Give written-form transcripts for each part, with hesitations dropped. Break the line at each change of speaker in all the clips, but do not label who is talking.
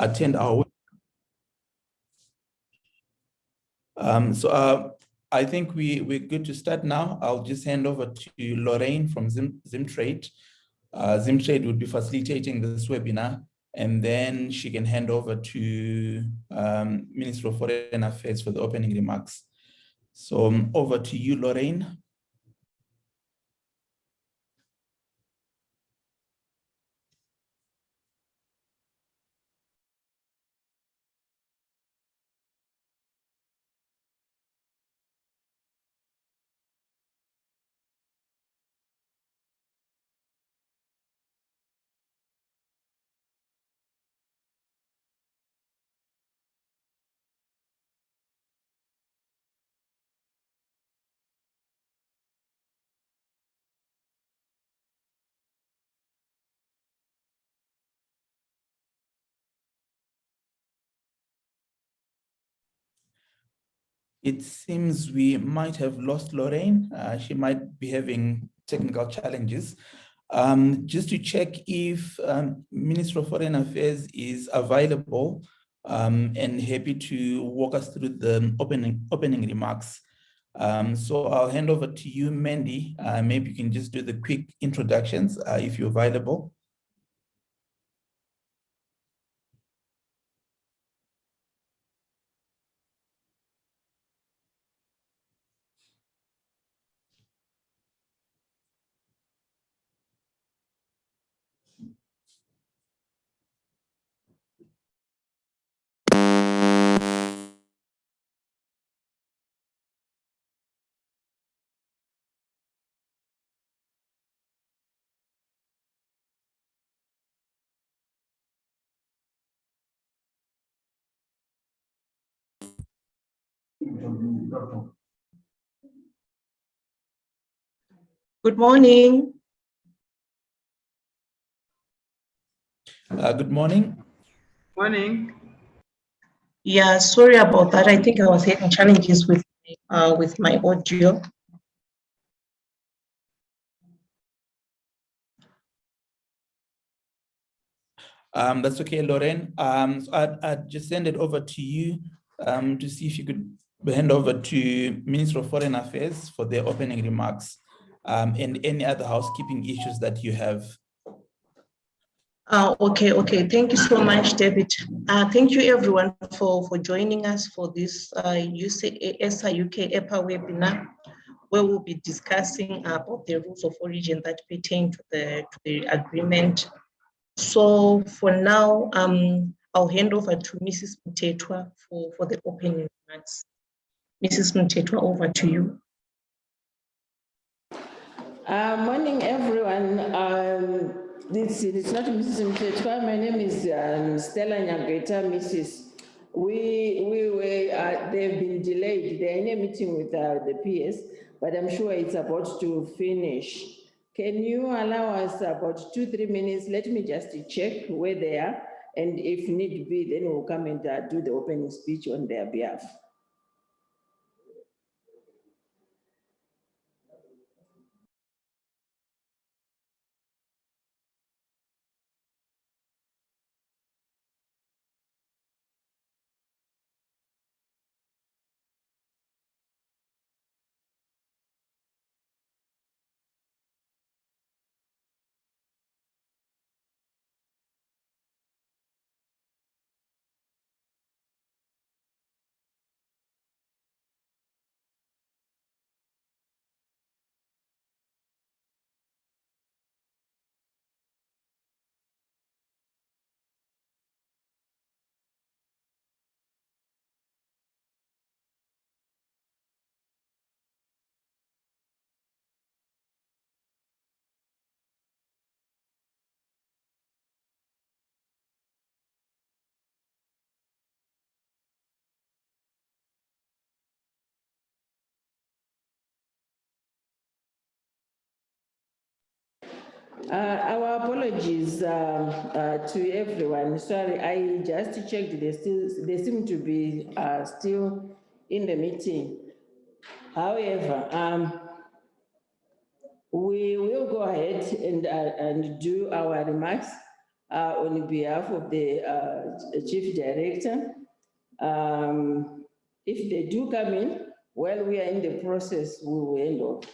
attend our I think we're good to start now. I'll just hand over to Lorraine from ZIMRA. ZIMRA would be facilitating this webinar, and then she can hand over to Minister of Foreign Affairs for the opening remarks. So over to you, Lorraine. It seems we might have lost Lorraine. She might be having technical challenges. Just to check if Minister of Foreign Affairs is available and happy to walk us through the opening remarks. So I'll hand over to you, Mandy. Maybe you can just do the quick introductions if you're available.
Good morning.
Good morning.
Morning.
Yeah, sorry about that. I think I was having challenges with my audio.
That's okay, Lorraine. So I'd just send it over to you to see if you could hand over to Minister of Foreign Affairs for their opening remarks and any other housekeeping issues that you have.
Okay. Thank you so much, David. Thank you everyone for joining us for this ESA-UK EPA webinar, where we'll be discussing about the rules of origin that pertain to the agreement. So for now, I'll hand over to Mrs. Mtetwa for the opening remarks. Mrs. Mtetwa, over to you.
Morning, everyone. It's not Mrs. Mtetwa. My name is Stella Nyageta, Mrs. They've been delayed. They're in a meeting with the PS, but I'm sure it's about to finish. Can you allow us about 2-3 minutes? Let me just check where they are, and if need be, then we'll come and do the opening speech on their behalf. Our apologies to everyone. Sorry, I just checked. They seem to be still in the meeting. However, we will go ahead and do our remarks. on behalf of the Chief Director. If they do come in, while we are in the process, we will end off.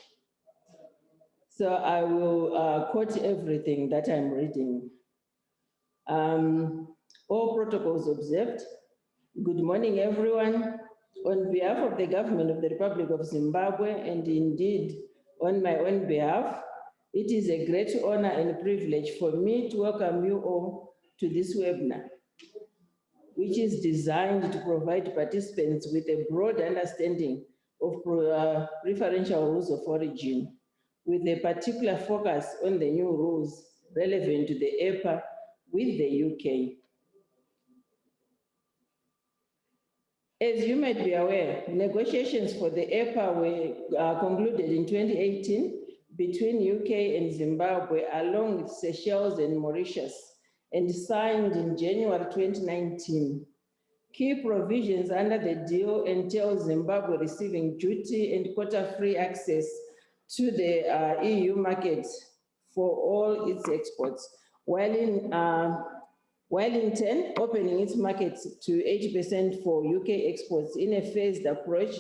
So I will quote everything that I'm reading. All protocols observed. Good morning, everyone. On behalf of the government of the Republic of Zimbabwe, and indeed on my own behalf, it is a great honor and privilege for me to welcome you all to this webinar, which is designed to provide participants with a broad understanding of preferential rules of origin, with a particular focus on the new rules relevant to the EPA with the UK. As you might be aware, negotiations for the EPA were concluded in 2018 between UK and Zimbabwe, along with Seychelles and Mauritius, and signed in January 2019. Key provisions under the deal entail Zimbabwe receiving duty and quota-free access to the EU market for all its exports, while in turn opening its market to 80% for UK exports in a phased approach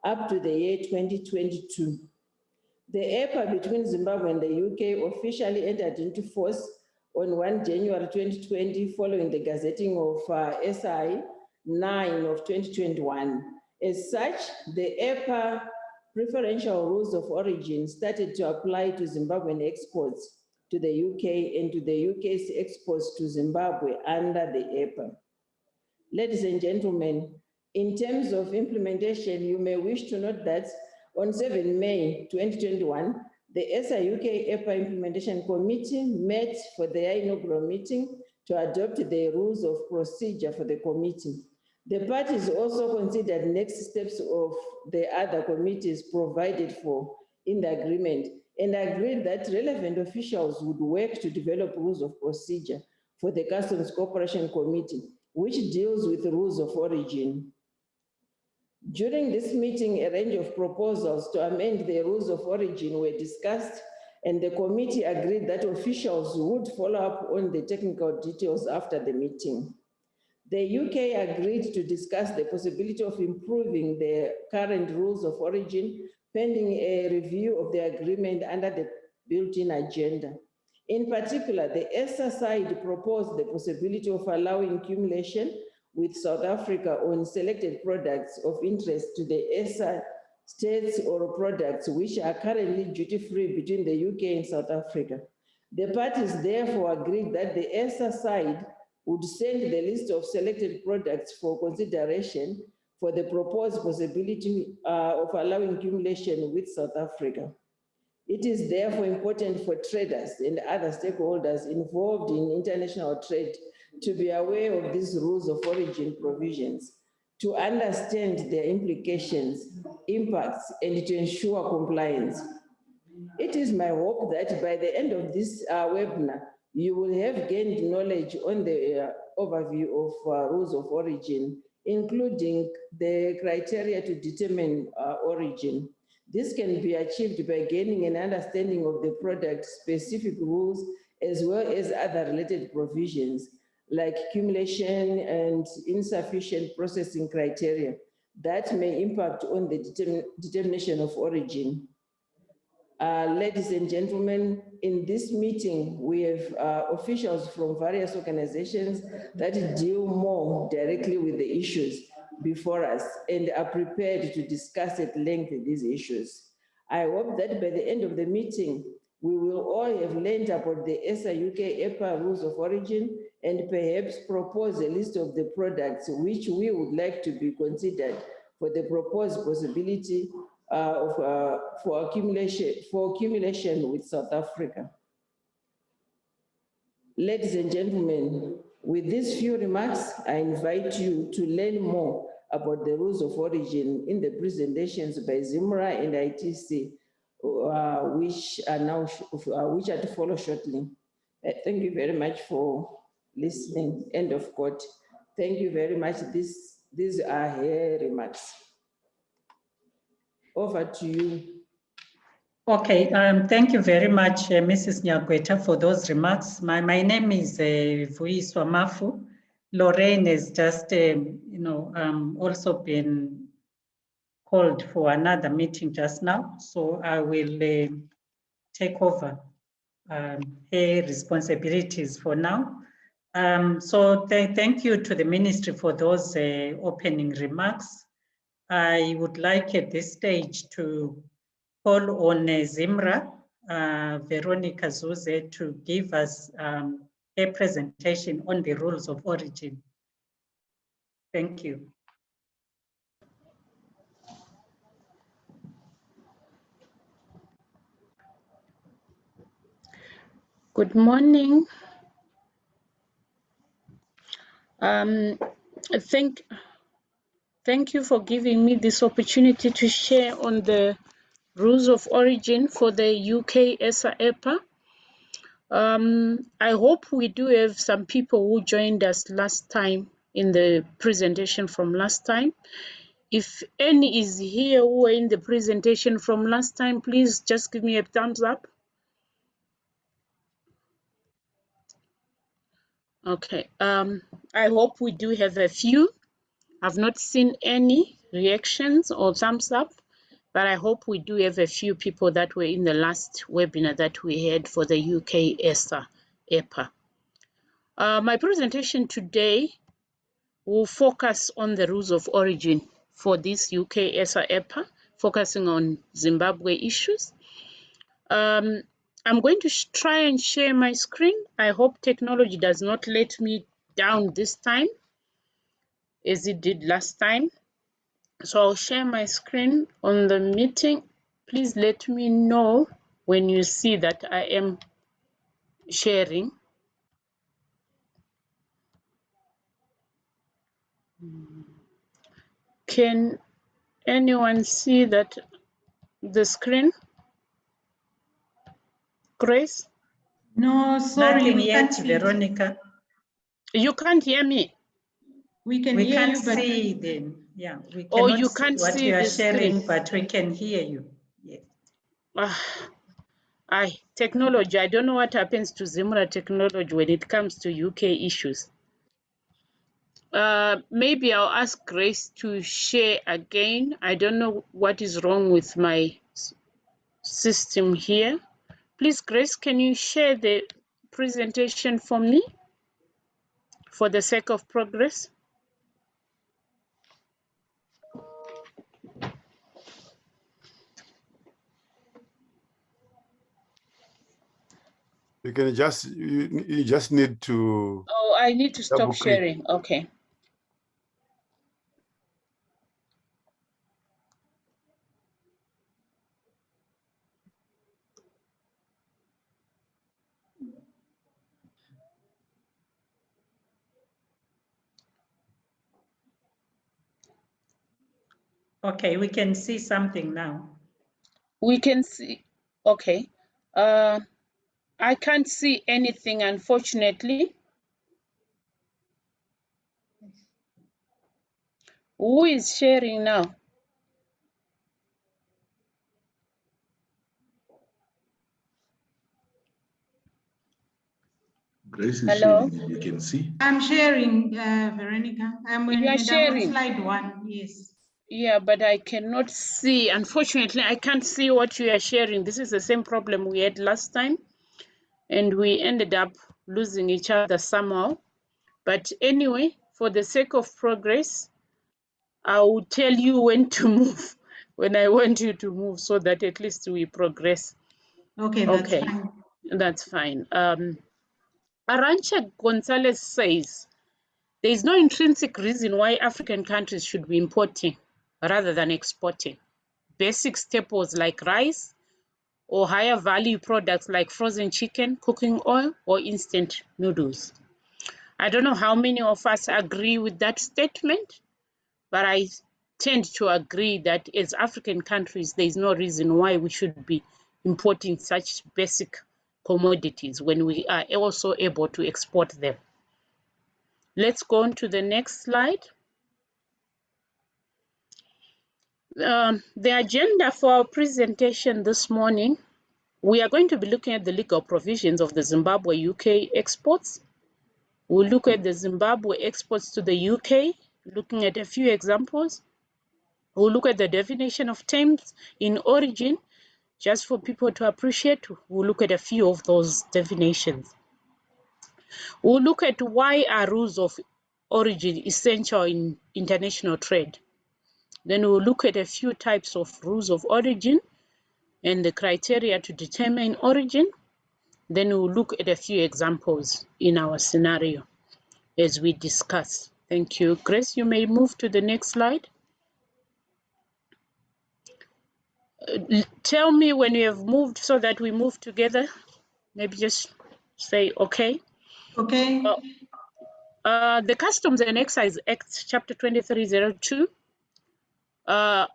up to the year 2022. The EPA between Zimbabwe and the UK officially entered into force on 1 January 2020 following the gazetting of SI 9 of 2021. As such, the EPA preferential rules of origin started to apply to Zimbabwean exports to the UK and to the UK's exports to Zimbabwe under the EPA. Ladies and gentlemen, in terms of implementation, you may wish to note that on 7 May 2021, the ESA-UK EPA Implementation Committee met for their inaugural meeting to adopt the rules of procedure for the committee. The parties also considered next steps of the other committees provided for in the agreement and agreed that relevant officials would work to develop rules of procedure for the Customs Cooperation Committee, which deals with rules of origin. During this meeting, a range of proposals to amend the rules of origin were discussed, and the committee agreed that officials would follow up on the technical details after the meeting. The UK agreed to discuss the possibility of improving the current rules of origin pending a review of the agreement under the built-in agenda. In particular, the ESA side proposed the possibility of allowing accumulation with South Africa on selected products of interest to the ESA states or products which are currently duty-free between the UK and South Africa. The parties therefore agreed that the ESA side would send the list of selected products for consideration for the proposed possibility of allowing accumulation with South Africa. It is therefore important for traders and other stakeholders involved in international trade to be aware of these rules of origin provisions, to understand their implications, impacts, and to ensure compliance. It is my hope that by the end of this webinar, you will have gained knowledge on the overview of rules of origin, including the criteria to determine origin. This can be achieved by gaining an understanding of the product-specific rules as well as other related provisions like accumulation and insufficient processing criteria that may impact on the determination of origin. Ladies and gentlemen, in this meeting, we have officials from various organizations that deal more directly with the issues before us and are prepared to discuss at length these issues. I hope that by the end of the meeting, we will all have learned about the ESA-UK EPA rules of origin and perhaps propose a list of the products which we would like to be considered for the proposed possibility for accumulation with South Africa. Ladies and gentlemen, with these few remarks, I invite you to learn more about the rules of origin in the presentations by ZIMRA and ITC, which are to follow shortly. Thank you very much for listening. End of quote. Thank you very much. These are her remarks. Over to you.
Okay, thank you very much, Mrs. Nyagweta, for those remarks. My name is Vuyiswa Mafu. Lorraine has just, also been called for another meeting just now, so I will take over her responsibilities for now. So thank you to the Ministry for those opening remarks. I would like at this stage to call on ZIMRA, Veronica Zuze, to give us a presentation on the rules of origin. Thank you.
Good morning. Thank you for giving me this opportunity to share on the rules of origin for the UK-ESA EPA. I hope we do have some people who joined us last time in the presentation from last time. If any is here who were in the presentation from last time, please just give me a thumbs up. Okay, I hope we do have a few. I've not seen any reactions or thumbs up, but I hope we do have a few people that were in the last webinar that we had for the UK-ESA EPA. My presentation today will focus on the rules of origin for this UK-ESA EPA, focusing on Zimbabwe issues. I'm going to try and share my screen. I hope technology does not let me down this time, as it did last time. So I'll share my screen on the meeting. Please let me know when you see that I am sharing. Can anyone see that the screen? Grace?
No, sorry,
Nothing
we
yet,
can't see it.
Veronica.
You can't hear me?
We can
We
hear
can't
you, but
see them. Yeah, we
Or
cannot
you
see
can't
what
see
you are
the
sharing,
screen?
but we can hear you. Yes.
Technology, I don't know what happens to ZIMRA technology when it comes to UK issues. Maybe I'll ask Grace to share again. I don't know what is wrong with my system here. Please, Grace, can you share the presentation for me for the sake of progress?
You can just you just need to.
Oh, I need to stop sharing. Okay.
Okay, we can see something now.
We can see. Okay. I can't see anything, unfortunately. Who is sharing now?
Grace is
Hello?
sharing, you can see.
I'm sharing, Veronica.
You are sharing?
I'm on slide 1, yes.
Yeah, but I cannot see. Unfortunately, I can't see what you are sharing. This is the same problem we had last time, and we ended up losing each other somehow. But anyway, for the sake of progress, I will tell you when to move, when I want you to move, so that at least we progress.
Okay, that's fine.
That's fine. Arancha Gonzalez says, there is no intrinsic reason why African countries should be importing rather than exporting basic staples like rice or higher value products like frozen chicken, cooking oil, or instant noodles. I don't know how many of us agree with that statement, but I tend to agree that as African countries, there is no reason why we should be importing such basic commodities when we are also able to export them. Let's go on to the next slide. The agenda for our presentation this morning, we are going to be looking at the legal provisions of the Zimbabwe UK exports. We'll look at the Zimbabwe exports to the UK, looking at a few examples. We'll look at the definition of terms in origin, just for people to appreciate. We'll look at a few of those definitions. We'll look at why are rules of origin essential in international trade. Then we'll look at a few types of rules of origin and the criteria to determine origin. Then we'll look at a few examples in our scenario as we discuss. Thank you. Grace, you may move to the next slide. Tell me when you have moved so that we move together. Maybe just say okay.
Okay.
The Customs and Excise Act, Chapter 2302,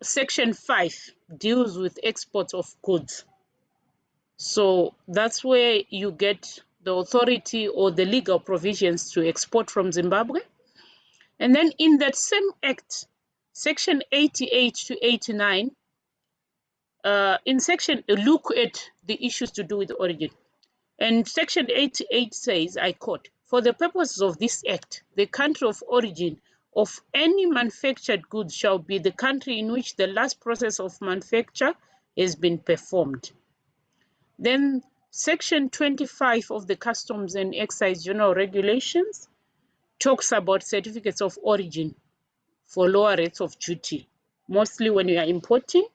Section 5 deals with exports of goods. So that's where you get the authority or the legal provisions to export from Zimbabwe. And then in that same act, Section 88 to 89, in section, look at the issues to do with origin. And Section 88 says, I quote, "For the purposes of this act, the country of origin of any manufactured goods shall be the country in which the last process of manufacture has been performed." Then Section 25 of the Customs and Excise General Regulations talks about certificates of origin for lower rates of duty, mostly when you are importing.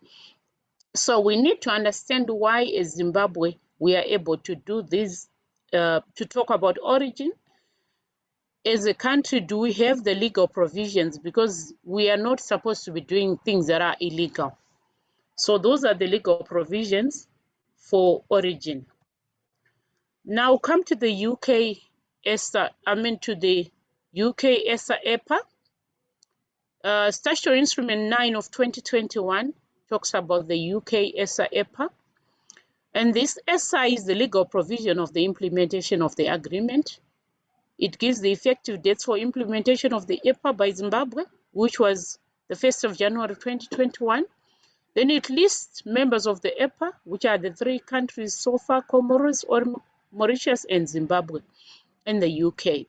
So we need to understand why as Zimbabwe we are able to do this, to talk about origin. As a country, do we have the legal provisions? Because we are not supposed to be doing things that are illegal. So those are the legal provisions for origin. Now come to the UK-ESA, to the UK-ESA EPA. Statutory Instrument 9 of 2021 talks about the UK-ESA EPA. And this ESA is the legal provision of the implementation of the agreement. It gives the effective dates for implementation of the EPA by Zimbabwe, which was the 1st of January 2021. Then it lists members of the EPA, which are the 3 countries so far: Comoros, or Mauritius, and Zimbabwe, and the UK.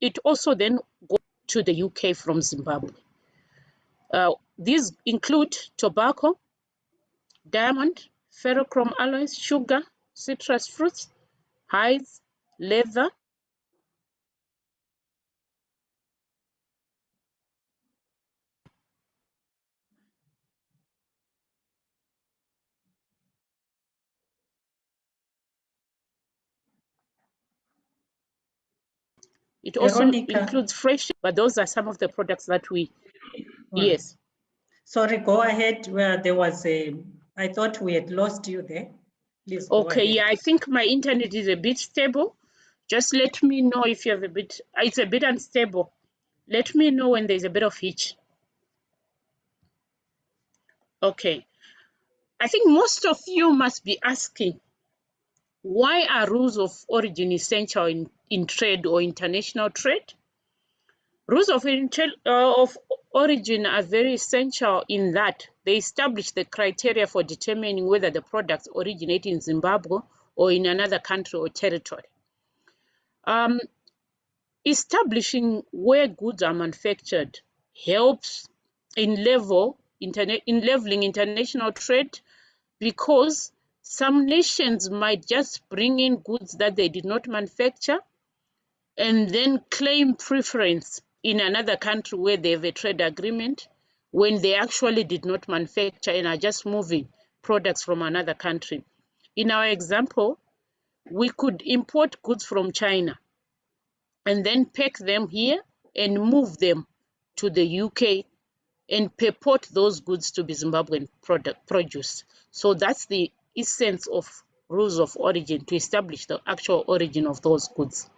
It also then goes to the UK from Zimbabwe. These include tobacco, diamond, ferrochrome alloys, sugar, citrus fruits, hides, leather. It also includes fresh, but those are some of the products that we, yes.
Sorry, go ahead. Where there was I thought we had lost you there. Please go
Okay,
ahead.
yeah, I think my internet is a bit stable. Just let me know if you have it's a bit unstable. Let me know when there's a bit of hitch. Okay. I think most of you must be asking, why are rules of origin essential in trade or international trade? Rules of origin are very essential in that they establish the criteria for determining whether the products originate in Zimbabwe or in another country or territory. Establishing where goods are manufactured helps in leveling international trade, because some nations might just bring in goods that they did not manufacture and then claim preference in another country where they have a trade agreement when they actually did not manufacture and are just moving products from another country. In our example, we could import goods from China and then pack them here and move them to the UK and purport those goods to be Zimbabwean produce. So that's the essence of rules of origin, to establish the actual origin of those goods.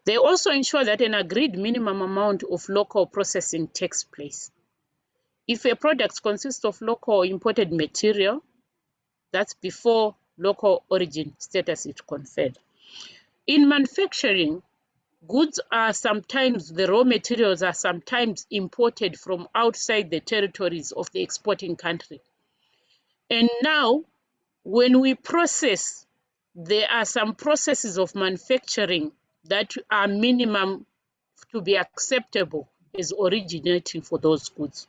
They also ensure that an agreed minimum amount of local processing takes place. If a product consists of local or imported material, that's before local origin status is conferred. In manufacturing, goods are sometimes, the raw materials are sometimes imported from outside the territories of the exporting country. And now, when we process, there are some processes of manufacturing that are minimum to be acceptable as originating for those goods.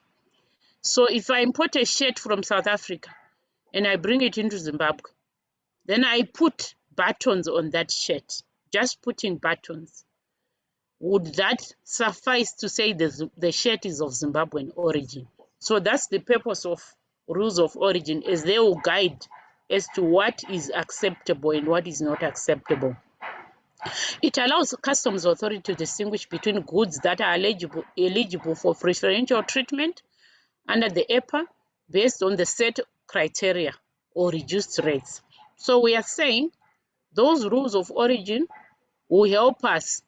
So if I import a shirt from South Africa and I bring it into Zimbabwe, then I put buttons on that shirt, just putting buttons. Would that suffice to say the shirt is of Zimbabwean origin? So that's the purpose of rules of origin, as they will guide as to what is acceptable and what is not acceptable. It allows customs authority to distinguish between goods that are eligible for preferential treatment under the EPA based on the set criteria or reduced rates. So we are saying those rules of origin will help us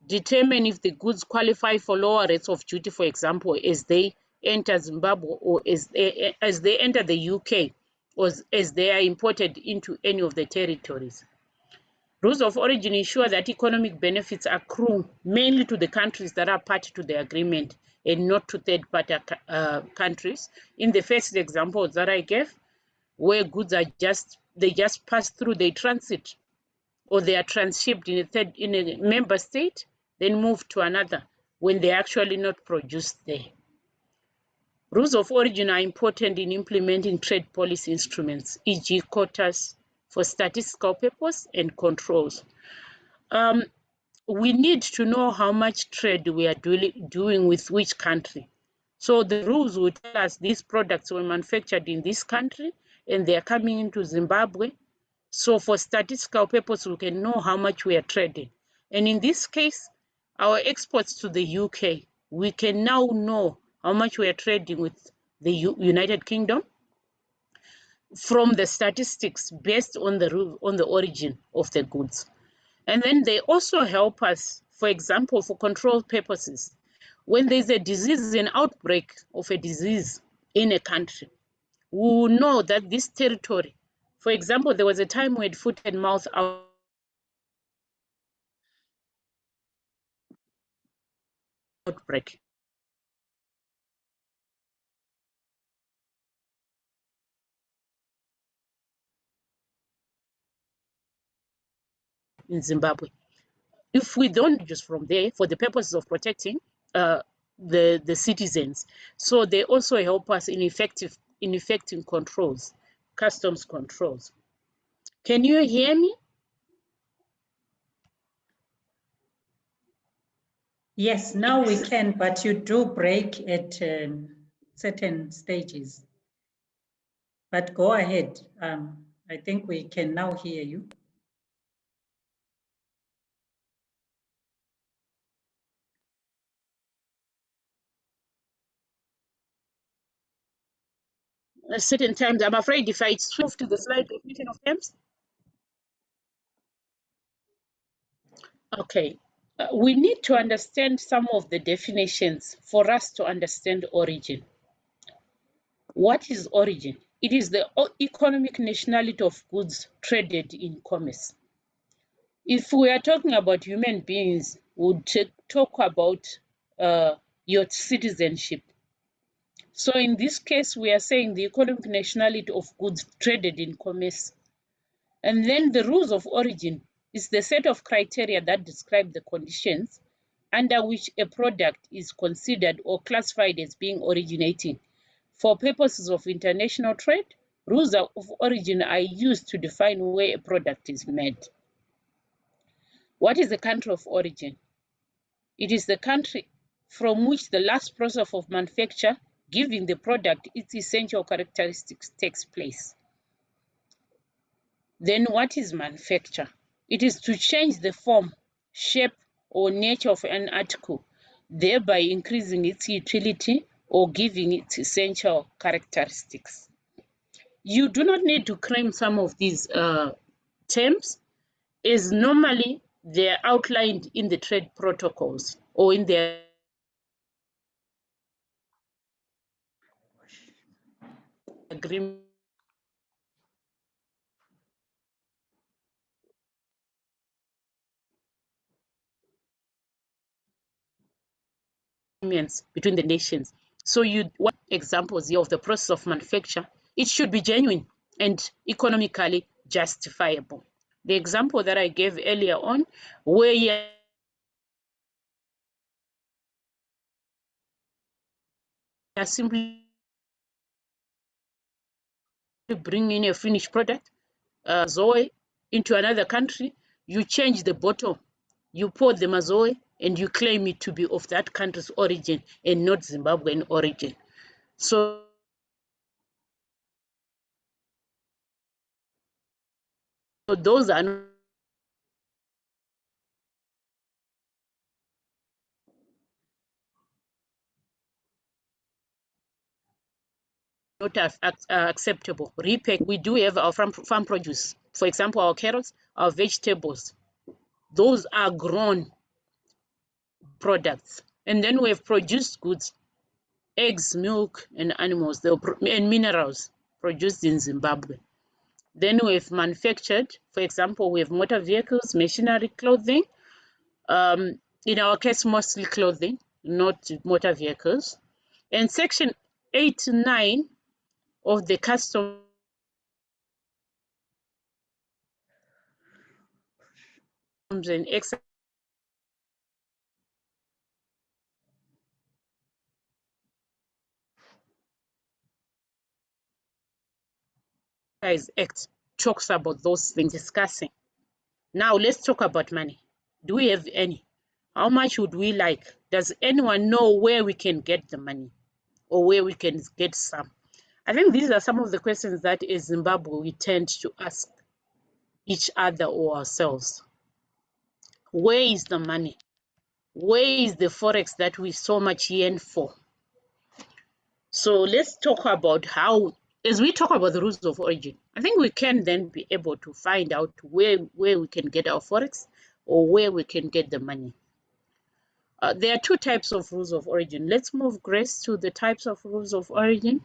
determine if the goods qualify for lower rates of duty, for example, as they enter Zimbabwe or as they enter the UK, or as they are imported into any of the territories. Rules of origin ensure that economic benefits accrue mainly to the countries that are party to the agreement and not to third-party countries. In the first example that I gave, where goods are just pass through, they transit, or they are transshipped in a member state, then move to another when they're actually not produced there. Rules of origin are important in implementing trade policy instruments, e.g. quotas for statistical purpose and controls. We need to know how much trade we are doing with which country. So the rules will tell us these products were manufactured in this country and they are coming into Zimbabwe. So for statistical purpose, we can know how much we are trading. And in this case, our exports to the UK, we can now know how much we are trading with the United Kingdom from the statistics based on the origin of the goods. And then they also help us, for example, for control purposes. When there's a disease, an outbreak of a disease in a country, we will know that this territory, for example, there was a time we had foot and mouth outbreak. In Zimbabwe. If we don't just from there for the purposes of protecting the citizens, so they also help us in effecting controls, customs controls. Can you hear me?
Yes, now we can, but you do break at certain stages. But go ahead. I think we can now hear you.
At certain times, I'm afraid if I switch to the slide definition of terms. Okay, we need to understand some of the definitions for us to understand origin. What is origin? It is the economic nationality of goods traded in commerce. If we are talking about human beings, we would talk about your citizenship. So in this case, we are saying the economic nationality of goods traded in commerce. And then the rules of origin is the set of criteria that describe the conditions under which a product is considered or classified as being originating. For purposes of international trade, rules of origin are used to define where a product is made. What is the country of origin? It is the country from which the last process of manufacture, giving the product its essential characteristics, takes place. Then what is manufacture? It is to change the form, shape, or nature of an article, thereby increasing its utility or giving its essential characteristics. You do not need to claim some of these terms, as normally they are outlined in the trade protocols or in their agreements between the nations. So what examples here of the process of manufacture, it should be genuine and economically justifiable. The example that I gave earlier on, where you are simply bring in a finished product, Zoe, into another country, you change the bottle, you pour the mazoe, and you claim it to be of that country's origin and not Zimbabwean origin. So those are not acceptable. Repack, we do have our farm produce. For example, our carrots, our vegetables. Those are grown products. And then we have produced goods, eggs, milk, and animals, and minerals produced in Zimbabwe. Then we have manufactured, for example, we have motor vehicles, machinery, clothing. In our case, mostly clothing, not motor vehicles. And Section 8 to 9 of the Customs and Excise Act talks about those things discussing. Now let's talk about money. Do we have any? How much would we like? Does anyone know where we can get the money or where we can get some? I think these are some of the questions that in Zimbabwe we tend to ask each other or ourselves. Where is the money? Where is the forex that we so much yearn for? So let's talk about how, as we talk about the rules of origin, I think we can then be able to find out where we can get our forex or where we can get the money. There are two types of rules of origin. Let's move, Grace, to the types of rules of origin.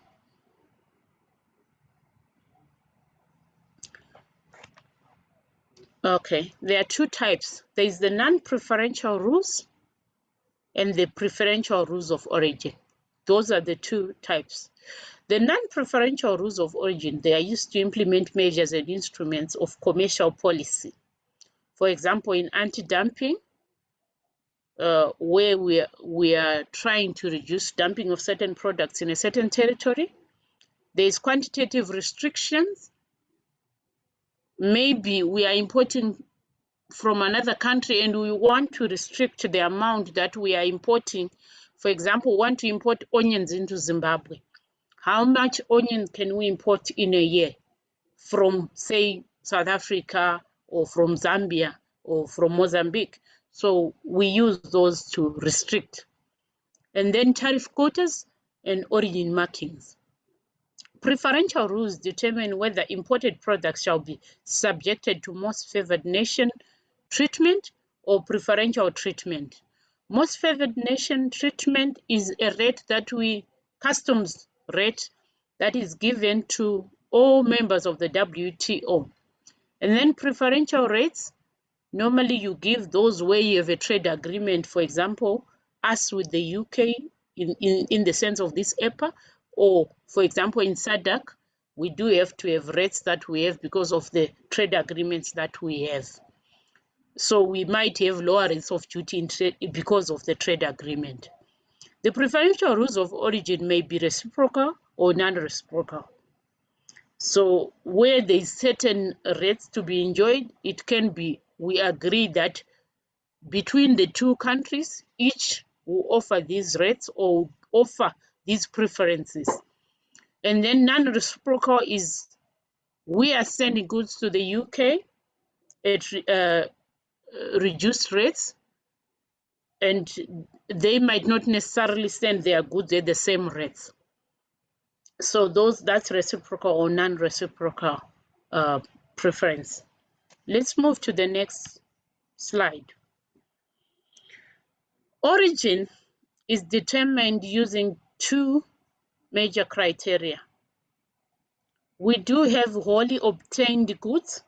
Okay, there are two types. There is the non-preferential rules and the preferential rules of origin. Those are the two types. The non-preferential rules of origin, they are used to implement measures and instruments of commercial policy. For example, in anti-dumping, where we are trying to reduce dumping of certain products in a certain territory, there is quantitative restrictions. Maybe we are importing from another country and we want to restrict the amount that we are importing. For example, we want to import onions into Zimbabwe. How much onion can we import in a year from, say, South Africa or from Zambia or from Mozambique? So we use those to restrict. And then tariff quotas and origin markings. Preferential rules determine whether imported products shall be subjected to most favored nation treatment or preferential treatment. Most favored nation treatment is a rate that customs rate that is given to all members of the WTO. And then preferential rates, normally you give those where you have a trade agreement, for example, us with the UK in the sense of this EPA, or for example in SADC, we do have to have rates that we have because of the trade agreements that we have. So we might have lower rates of duty in trade because of the trade agreement. The preferential rules of origin may be reciprocal or non-reciprocal. So where there is certain rates to be enjoyed, it can be, we agree that between the two countries, each will offer these rates or offer these preferences. And then non-reciprocal is, we are sending goods to the UK at reduced rates, and they might not necessarily send their goods at the same rates. So that's reciprocal or non-reciprocal preference. Let's move to the next slide. Origin is determined using two major criteria. We do have wholly obtained goods,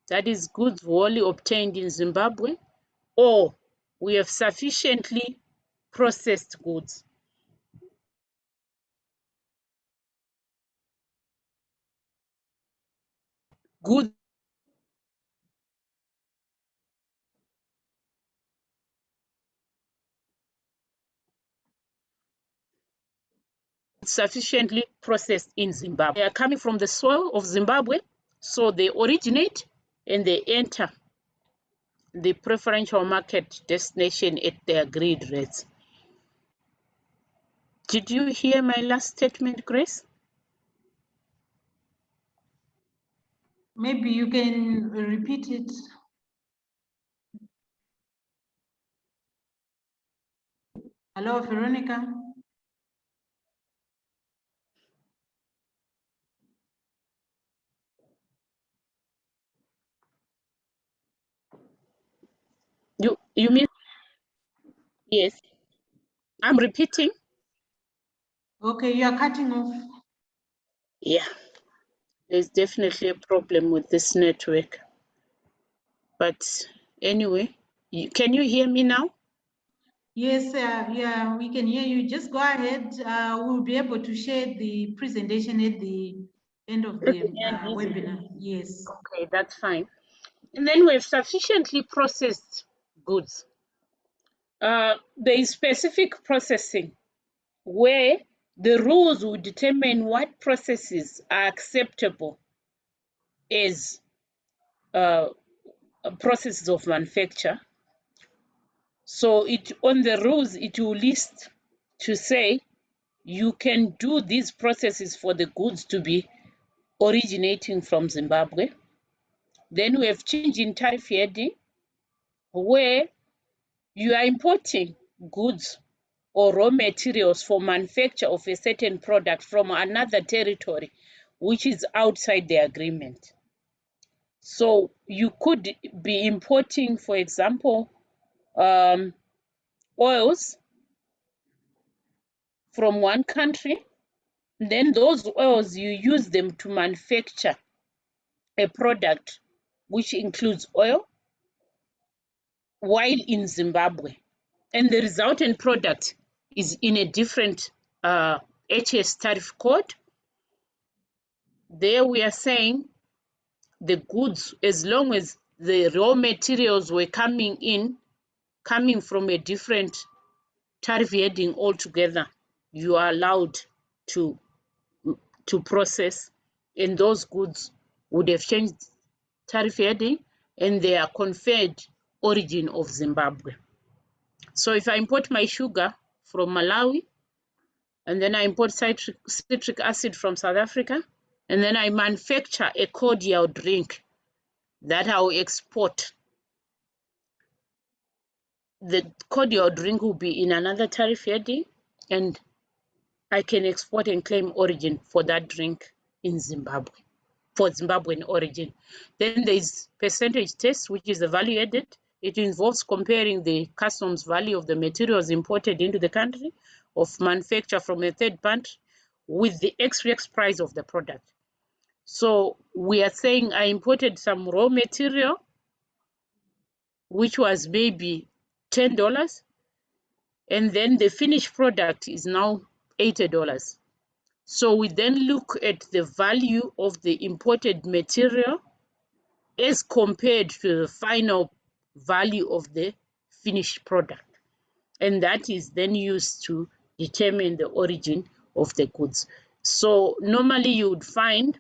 that is goods wholly obtained in Zimbabwe, or we have sufficiently processed goods. Goods sufficiently processed in Zimbabwe. They are coming from the soil of Zimbabwe, so they originate and they enter the preferential market destination at the agreed rates. Did you hear my last statement, Grace?
Maybe you can repeat it. Hello, Veronica.
You mean? Yes. I'm repeating.
Okay, you are cutting off.
Yeah. There's definitely a problem with this network. But anyway, can you hear me now?
Yes, yeah, we can hear you. Just go ahead. We'll be able to share the presentation at the end of the webinar. Yes.
Okay, that's fine. And then we have sufficiently processed goods. There is specific processing where the rules will determine what processes are acceptable as processes of manufacture. So on the rules, it will list to say you can do these processes for the goods to be originating from Zimbabwe. Then we have change in tariff heading where you are importing goods or raw materials for manufacture of a certain product from another territory which is outside the agreement. So you could be importing, for example, oils from one country, then those oils you use them to manufacture a product which includes oil while in Zimbabwe, and the resultant product is in a different HS tariff code. There we are saying the goods, as long as the raw materials were coming from a different tariff heading altogether, you are allowed to process, and those goods would have changed tariff heading and they are conferred origin of Zimbabwe. So if I import my sugar from Malawi, and then I import citric acid from South Africa, and then I manufacture a cordial drink that I will export, the cordial drink will be in another tariff heading, and I can export and claim origin for that drink in Zimbabwe, for Zimbabwean origin. Then there is percentage test, which is the value added. It involves comparing the customs value of the materials imported into the country of manufacture from a third country with the ex-works price of the product. So we are saying I imported some raw material, which was maybe $10, and then the finished product is now $80. So we then look at the value of the imported material as compared to the final value of the finished product. And that is then used to determine the origin of the goods. So normally you would find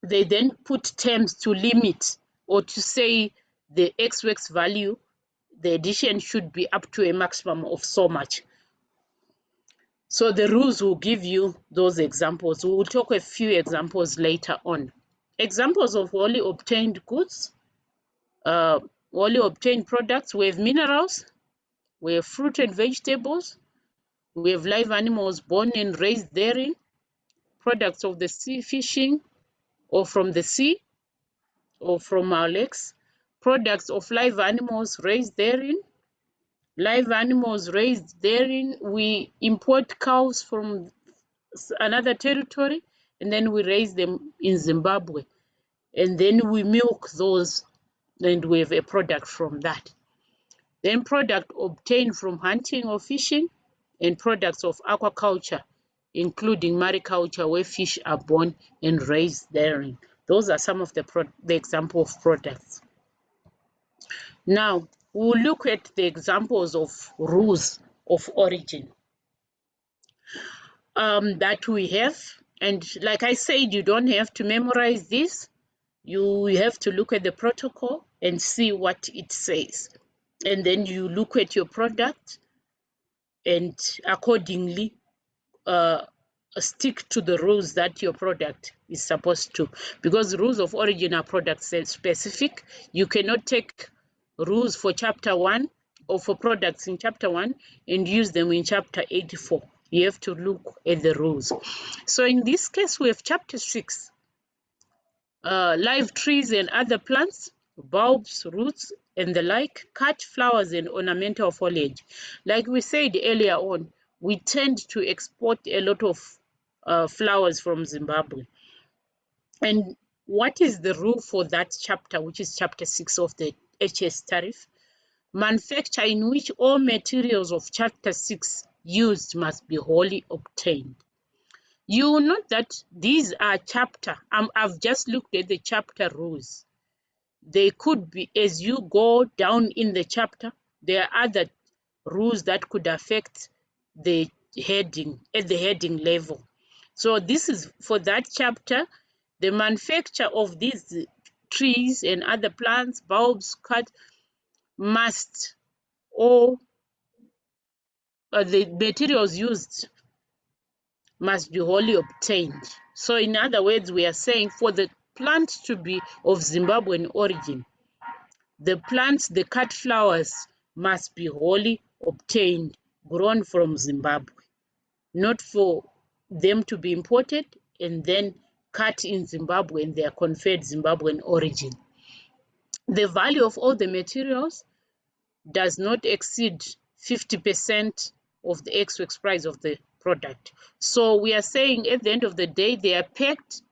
they then put terms to limit or to say the ex-works value, the addition should be up to a maximum of so much. So the rules will give you those examples. We will talk a few examples later on. Examples of wholly obtained goods, wholly obtained products. We have minerals, we have fruit and vegetables, we have live animals born and raised therein, products of the sea, fishing or from the sea or from our lakes, products of live animals raised therein, live animals raised therein. We import cows from another territory and then we raise them in Zimbabwe, and then we milk those, and we have a product from that. Then product obtained from hunting or fishing, and products of aquaculture, including mariculture, where fish are born and raised therein. Those are some of the example of products. Now, we'll look at the examples of rules of origin that we have. And like I said, you don't have to memorize this. You have to look at the protocol and see what it says. And then you look at your product and accordingly stick to the rules that your product is supposed to. Because rules of origin are product specific. You cannot take rules for chapter 1 or for products in chapter 1 and use them in chapter 84. You have to look at the rules. So in this case, we have chapter 6, live trees and other plants, bulbs, roots, and the like, cut flowers and ornamental foliage. Like we said earlier on, we tend to export a lot of flowers from Zimbabwe. And what is the rule for that chapter, which is chapter 6 of the HS tariff? Manufacture in which all materials of chapter 6 used must be wholly obtained. You will note that these are chapter. I've just looked at the chapter rules. They could be, as you go down in the chapter, there are other rules that could affect the heading at the heading level. So this is for that chapter. The manufacture of these trees and other plants, bulbs, cut, must, or the materials used must be wholly obtained. So in other words, we are saying for the plant to be of Zimbabwean origin, the plants, the cut flowers, must be wholly obtained, grown from Zimbabwe, not for them to be imported and then cut in Zimbabwe and they are conferred Zimbabwean origin. The value of all the materials does not exceed 50% of the ex-works price of the product. So we are saying at the end of the day, they are packed.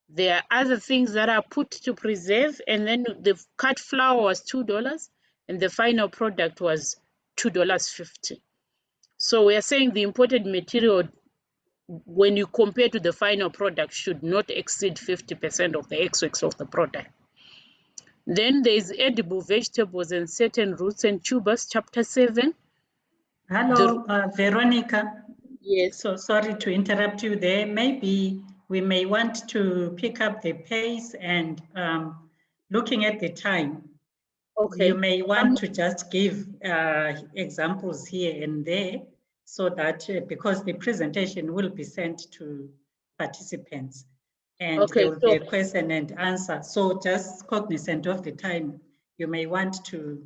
There are other things that are put to preserve, and then the cut flour was $2 and the final product was $2.50. So we are saying the imported material, when you compare to the final product, should not exceed 50% of the ex-works of the product. Then there is edible vegetables and certain roots and tubers, chapter 7.
Hello, Veronica.
Yes.
So sorry to interrupt you there. Maybe we may want to pick up the pace and looking at the time. Okay. You may want to just give examples here and there so that because the presentation will be sent to participants. And there will be a question and answer. So just cognizant of the time, you may want to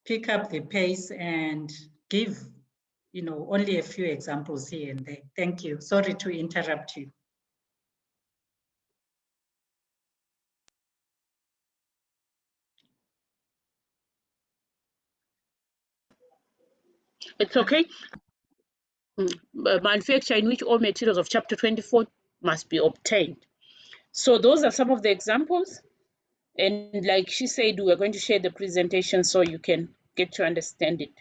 pick up the pace and give, only a few examples here and there. Thank you. Sorry to interrupt you.
It's okay. Manufacture in which all materials of chapter 24 must be obtained. So those are some of the examples. And like she said, we are going to share the presentation so you can get to understand it.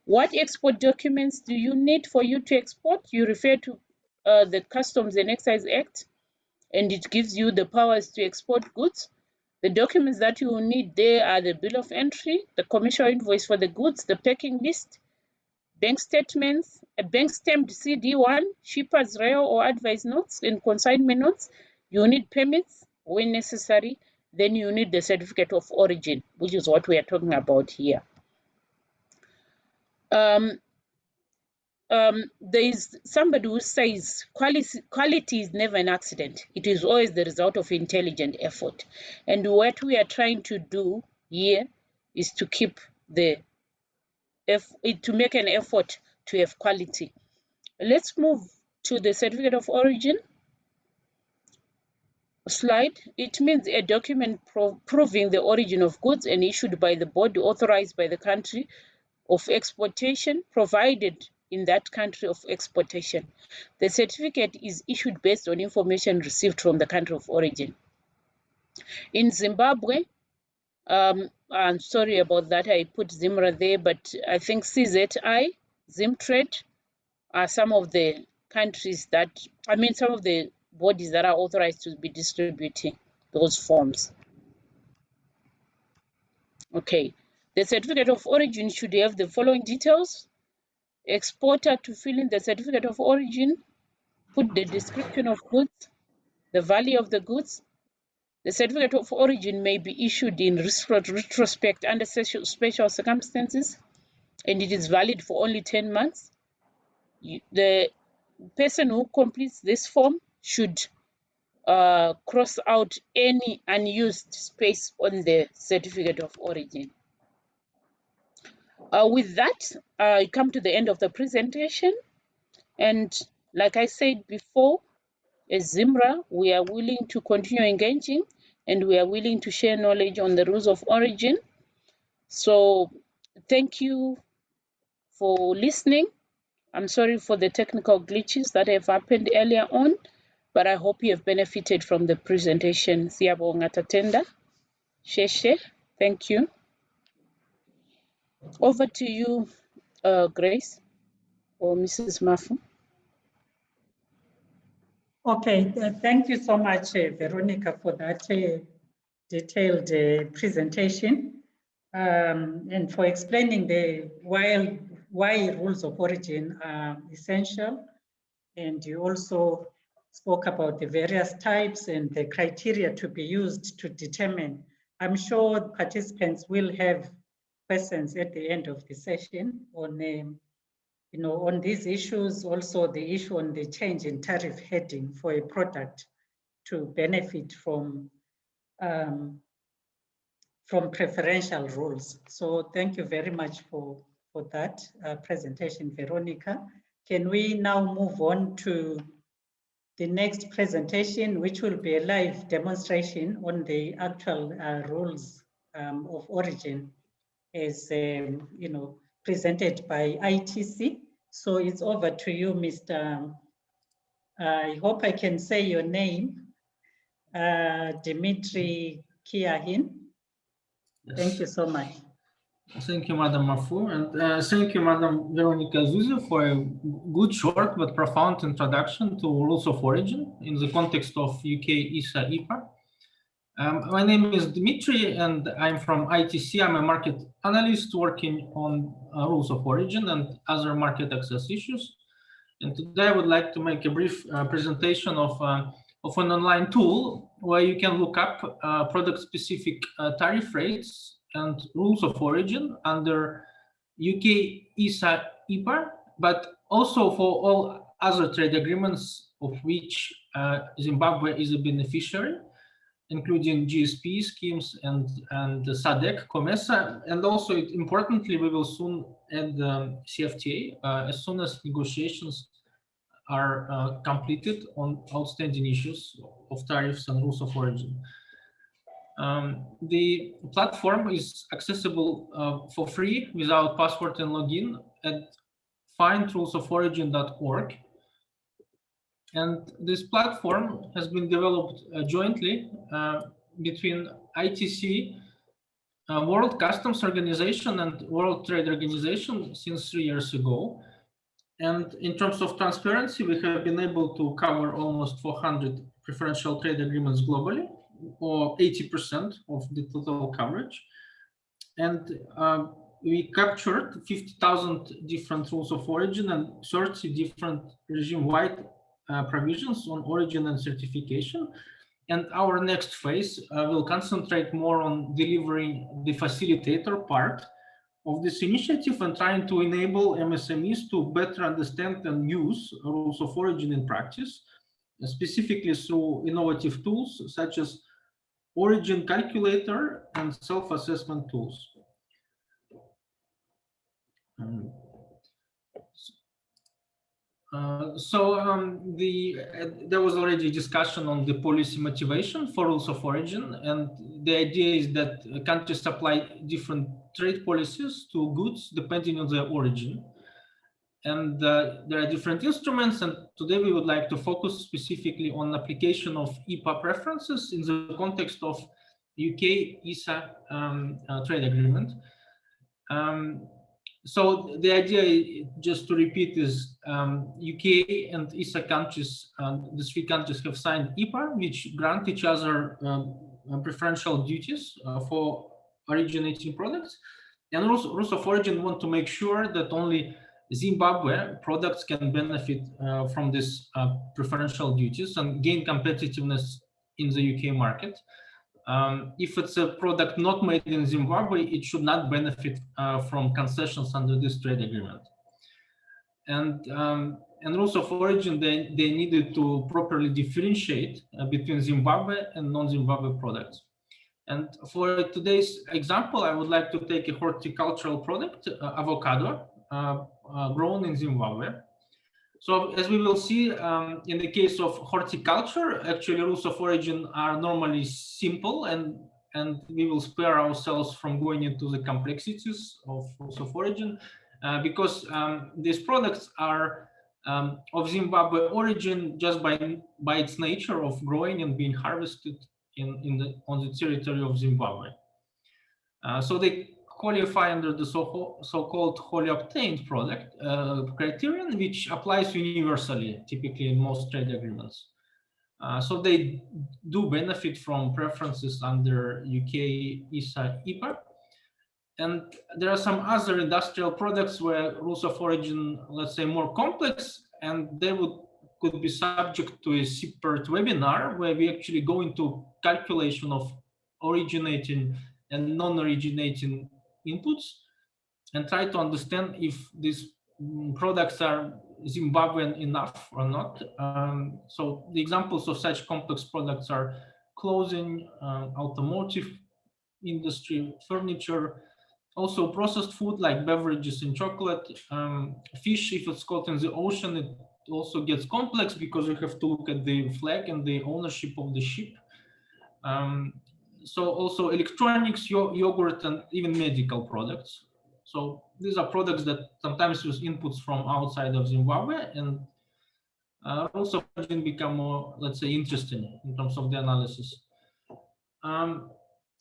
What export documents do you need for you to export? You refer to the Customs and Excise Act, and it gives you the powers to export goods. The documents that you will need there are the bill of entry, the commercial invoice for the goods, the packing list, bank statements, a bank stamped CD1, shippers rail or advice notes, and consignment notes. You need permits when necessary. Then you need the certificate of origin, which is what we are talking about here. There is somebody who says quality is never an accident. It is always the result of intelligent effort. And what we are trying to do here is to keep to make an effort to have quality. Let's move to the certificate of origin slide. It means a document proving the origin of goods and issued by the body authorized by the country of exportation, provided in that country of exportation. The certificate is issued based on information received from the country of origin. In Zimbabwe, I'm sorry about that, I put ZIMRA there, but I think CZI, ZIMTrade are some of the countries that, some of the bodies that are authorized to be distributing those forms. Okay, the certificate of origin should have the following details. Exporter to fill in the certificate of origin, put the description of goods, the value of the goods. The certificate of origin may be issued in retrospect under special circumstances, and it is valid for only 10 months. The person who completes this form should cross out any unused space on the certificate of origin. With that, I come to the end of the presentation. And like I said before, as ZIMRA, we are willing to continue engaging, and we are willing to share knowledge on the rules of origin. So thank you for listening. I'm sorry for the technical glitches that have happened earlier on, but I hope you have benefited from the presentation. Siyabonga tatenda. Sheshe, thank you. Over to you, Grace, or Mrs. Mafu.
Okay, thank you so much, Veronica, for that detailed presentation and for explaining why rules of origin are essential. And you also spoke about the various types and the criteria to be used to determine. I'm sure participants will have questions at the end of the session on on these issues, also the issue on the change in tariff heading for a product to benefit from preferential rules. So thank you very much for that presentation, Veronica. Can we now move on to the next presentation, which will be a live demonstration on the actual rules of origin as presented by ITC. So it's over to you, Mr. I hope I can say your name, Dzmitry Kniahin. Yes. Thank you so much.
Thank you, Madam Mafu, and thank you, Madam Veronica Zuze, for a good, short but profound introduction to rules of origin in the context of UK-ESA EPA. My name is Dzmitry, and I'm from ITC. I'm a market analyst working on rules of origin and other market access issues. And today I would like to make a brief presentation of an online tool where you can look up product-specific tariff rates and rules of origin under UK-ESA EPA, but also for all other trade agreements of which Zimbabwe is a beneficiary, including GSP schemes and the SADC, COMESA, and also importantly, we will soon add the CFTA as soon as negotiations are completed on outstanding issues of tariffs and rules of origin. The platform is accessible for free without password and login at findrulesofOrigin.org. And this platform has been developed jointly between ITC, World Customs Organization, and World Trade Organization since 3 years ago. And in terms of transparency, we have been able to cover almost 400 preferential trade agreements globally, or 80% of the total coverage. And we captured 50,000 different rules of origin and 30 different regime-wide provisions on origin and certification. And our next phase will concentrate more on delivering the facilitator part of this initiative and trying to enable MSMEs to better understand and use rules of origin in practice, specifically through innovative tools such as origin calculator and self-assessment tools. There was already a discussion on the policy motivation for rules of origin, and the idea is that countries apply different trade policies to goods depending on their origin. And there are different instruments, and today we would like to focus specifically on application of EPA preferences in the context of UK-ESA trade agreement. So the idea, just to repeat, is UK and ESA countries, the three countries have signed EPA, which grant each other preferential duties for originating products. And rules of origin want to make sure that only Zimbabwe products can benefit from these preferential duties and gain competitiveness in the UK market. If it's a product not made in Zimbabwe, it should not benefit from concessions under this trade agreement. And rules of origin, they needed to properly differentiate between Zimbabwe and non-Zimbabwe products. And for today's example, I would like to take a horticultural product, avocado, grown in Zimbabwe. So as we will see, in the case of horticulture, actually rules of origin are normally simple, and we will spare ourselves from going into the complexities of rules of origin, because these products are of Zimbabwe origin just by its nature of growing and being harvested on the territory of Zimbabwe. So they qualify under the so-called wholly obtained product criterion, which applies universally, typically in most trade agreements. So they do benefit from preferences under UK-ESA EPA. And there are some other industrial products where rules of origin, let's say, more complex, and they could be subject to a separate webinar where we actually go into calculation of originating and non-originating inputs and try to understand if these products are Zimbabwean enough or not. So the examples of such complex products are clothing, automotive industry, furniture, also processed food like beverages and chocolate, fish. If it's caught in the ocean, it also gets complex because you have to look at the flag and the ownership of the ship. So also electronics, yogurt, and even medical products. So these are products that sometimes use inputs from outside of Zimbabwe, and also become more, let's say, interesting in terms of the analysis.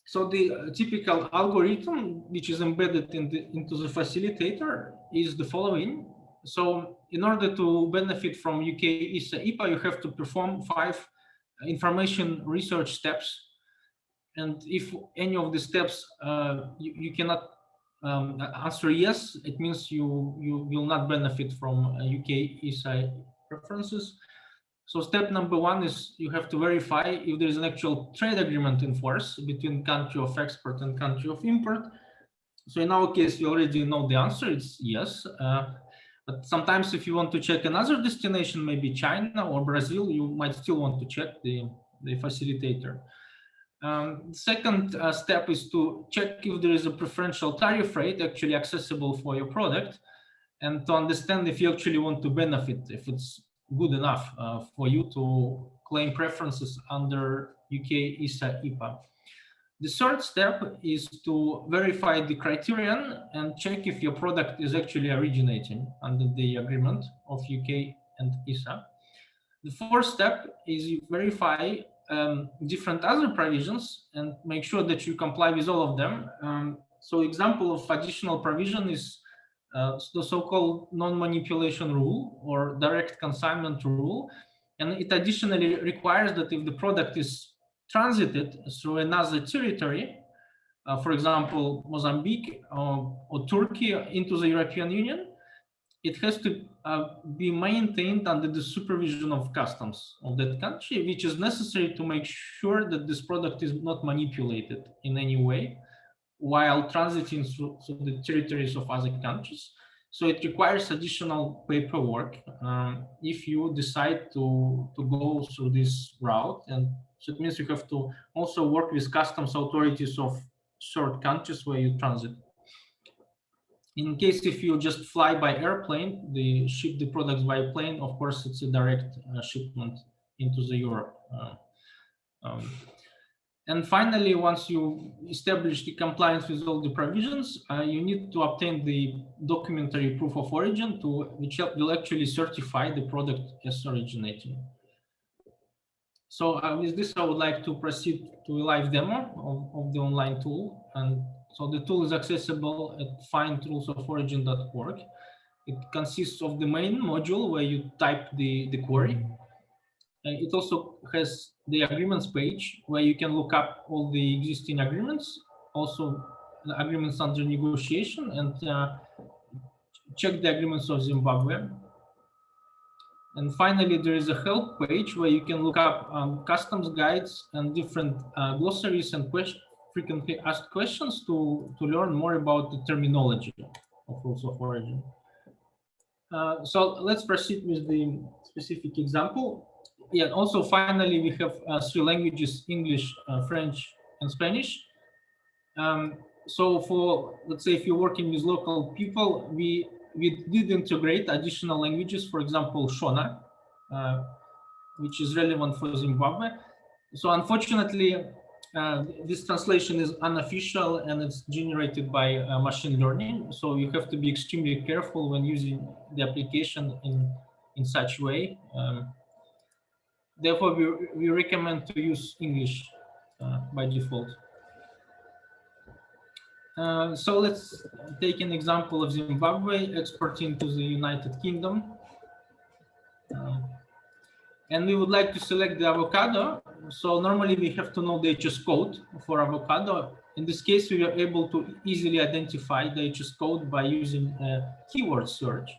So the typical algorithm, which is embedded into the facilitator, is the following. So in order to benefit from UK-ESA EPA, you have to perform 5 information research steps. And if any of the steps you cannot answer yes, it means you will not benefit from UK-ESA preferences. So step number 1 is you have to verify if there is an actual trade agreement in force between country of export and country of import. So in our case, you already know the answer, it's yes. But sometimes if you want to check another destination, maybe China or Brazil, you might still want to check the facilitator. Second step is to check if there is a preferential tariff rate actually accessible for your product, and to understand if you actually want to benefit, if it's good enough for you to claim preferences under UK-ESA EPA. The third step is to verify the criterion and check if your product is actually originating under the agreement of UK and ESA. The fourth step is you verify different other provisions and make sure that you comply with all of them. So example of additional provision is the so-called non-manipulation rule or direct consignment rule. And it additionally requires that if the product is transited through another territory, for example, Mozambique or Turkey into the European Union, it has to be maintained under the supervision of customs of that country, which is necessary to make sure that this product is not manipulated in any way while transiting through the territories of other countries. So it requires additional paperwork if you decide to go through this route. And so it means you have to also work with customs authorities of third countries where you transit. In case if you just fly by airplane, they ship the products by plane, of course, it's a direct shipment into the Europe. And finally, once you establish the compliance with all the provisions, you need to obtain the documentary proof of origin which will actually certify the product as originating. So with this, I would like to proceed to a live demo of the online tool. And so the tool is accessible at findrulesofOrigin.org. It consists of the main module where you type the query. And it also has the agreements page where you can look up all the existing agreements, also the agreements under negotiation, and check the agreements of Zimbabwe. And finally, there is a help page where you can look up customs guides and different glossaries and frequently asked questions to learn more about the terminology of rules of origin. So let's proceed with the specific example. Yeah, also finally, we have 3 languages, English, French, and Spanish. So for, let's say, if you're working with local people, we did integrate additional languages, for example, Shona, which is relevant for Zimbabwe. So unfortunately, this translation is unofficial and it's generated by machine learning. So you have to be extremely careful when using the application in such a way. Therefore, we recommend to use English by default. So let's take an example of Zimbabwe exporting to the United Kingdom. And we would like to select the avocado. So normally we have to know the HS code for avocado. In this case, we are able to easily identify the HS code by using a keyword search.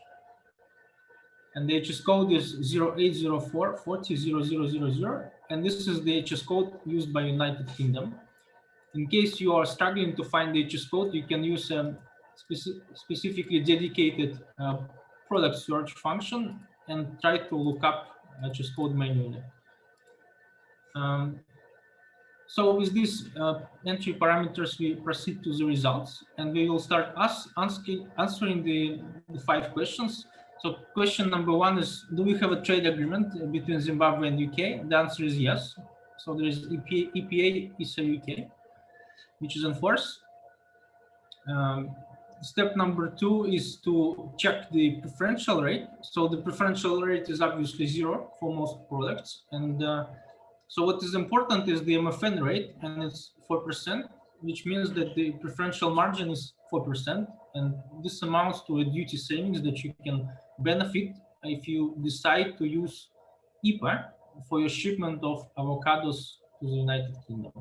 And the HS code is 0804 40 0000. And this is the HS code used by United Kingdom. In case you are struggling to find the HS code, you can use a specifically dedicated product search function and try to look up HS code manually. So with these entry parameters, we proceed to the results, and we will start answering the 5 questions. So question number 1 is, do we have a trade agreement between Zimbabwe and UK? The answer is yes. So there is ESA-UK, which is in force. Step number 2 is to check the preferential rate. So the preferential rate is obviously 0 for most products. And so what is important is the MFN rate, and it's 4%, which means that the preferential margin is 4%. And this amounts to a duty savings that you can benefit if you decide to use EPA for your shipment of avocados to the United Kingdom.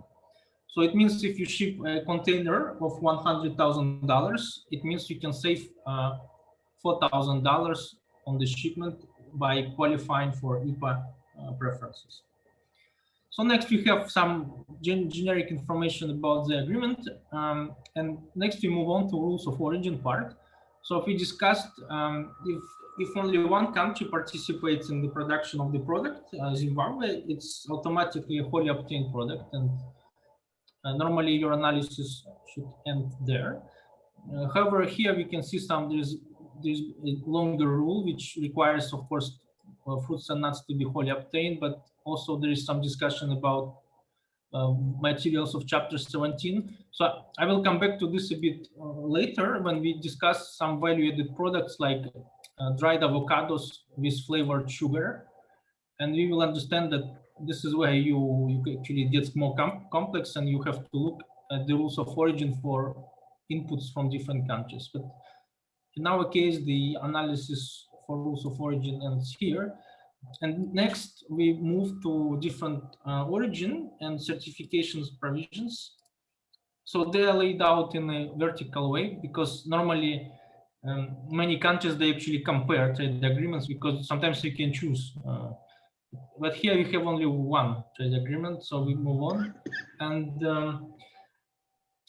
So it means if you ship a container of $100,000, it means you can save $4,000 on the shipment by qualifying for EPA preferences. So next we have some generic information about the agreement, and next we move on to rules of origin part. So if we discussed if only one country participates in the production of the product, Zimbabwe, it's automatically a wholly obtained product, and normally your analysis should end there. However, here we can see there's a longer rule which requires, of course, fruits and nuts to be wholly obtained, but also there is some discussion about materials of chapter 17. So I will come back to this a bit later when we discuss some value-added products like dried avocados with flavored sugar, and we will understand that this is where you actually get more complex, and you have to look at the rules of origin for inputs from different countries. But in our case, the analysis for rules of origin ends here. And next, we move to different origin and certifications provisions. So they are laid out in a vertical way, because normally many countries, they actually compare trade agreements, because sometimes you can choose. But here you have only one trade agreement, so we move on.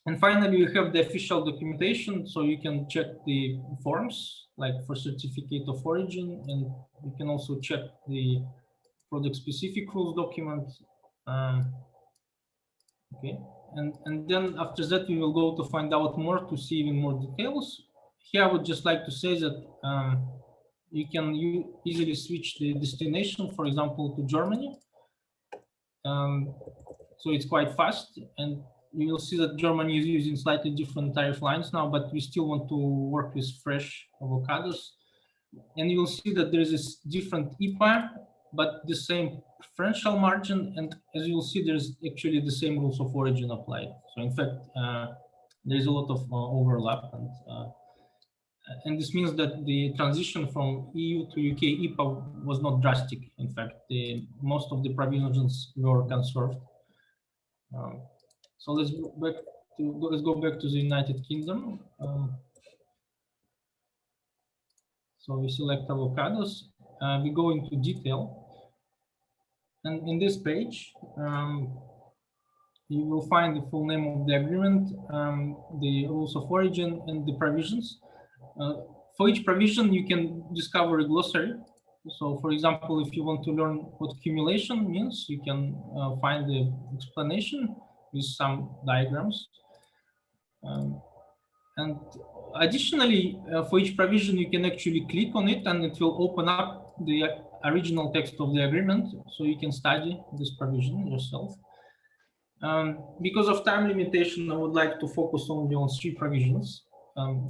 And finally, we have the official documentation, so you can check the forms, like for certificate of origin, and you can also check the product-specific rules document. Okay, and then after that, we will go to find out more to see even more details. Here, I would just like to say that you can easily switch the destination, for example, to Germany. So it's quite fast, and you will see that Germany is using slightly different tariff lines now, but we still want to work with fresh avocados. And you will see that there is this different EPA, but the same preferential margin. And as you will see, there's actually the same rules of origin applied. So in fact, there is a lot of overlap. And this means that the transition from EU to UK EPA was not drastic. In fact, most of the provisions were conserved. So let's go back to the United Kingdom. So we select avocados. We go into detail, and in this page, you will find the full name of the agreement, the rules of origin, and the provisions. For each provision, you can discover a glossary. So, for example, if you want to learn what accumulation means, you can find the explanation with some diagrams. And additionally, for each provision, you can actually click on it, and it will open up the original text of the agreement, so you can study this provision yourself. Because of time limitation, I would like to focus only on 3 provisions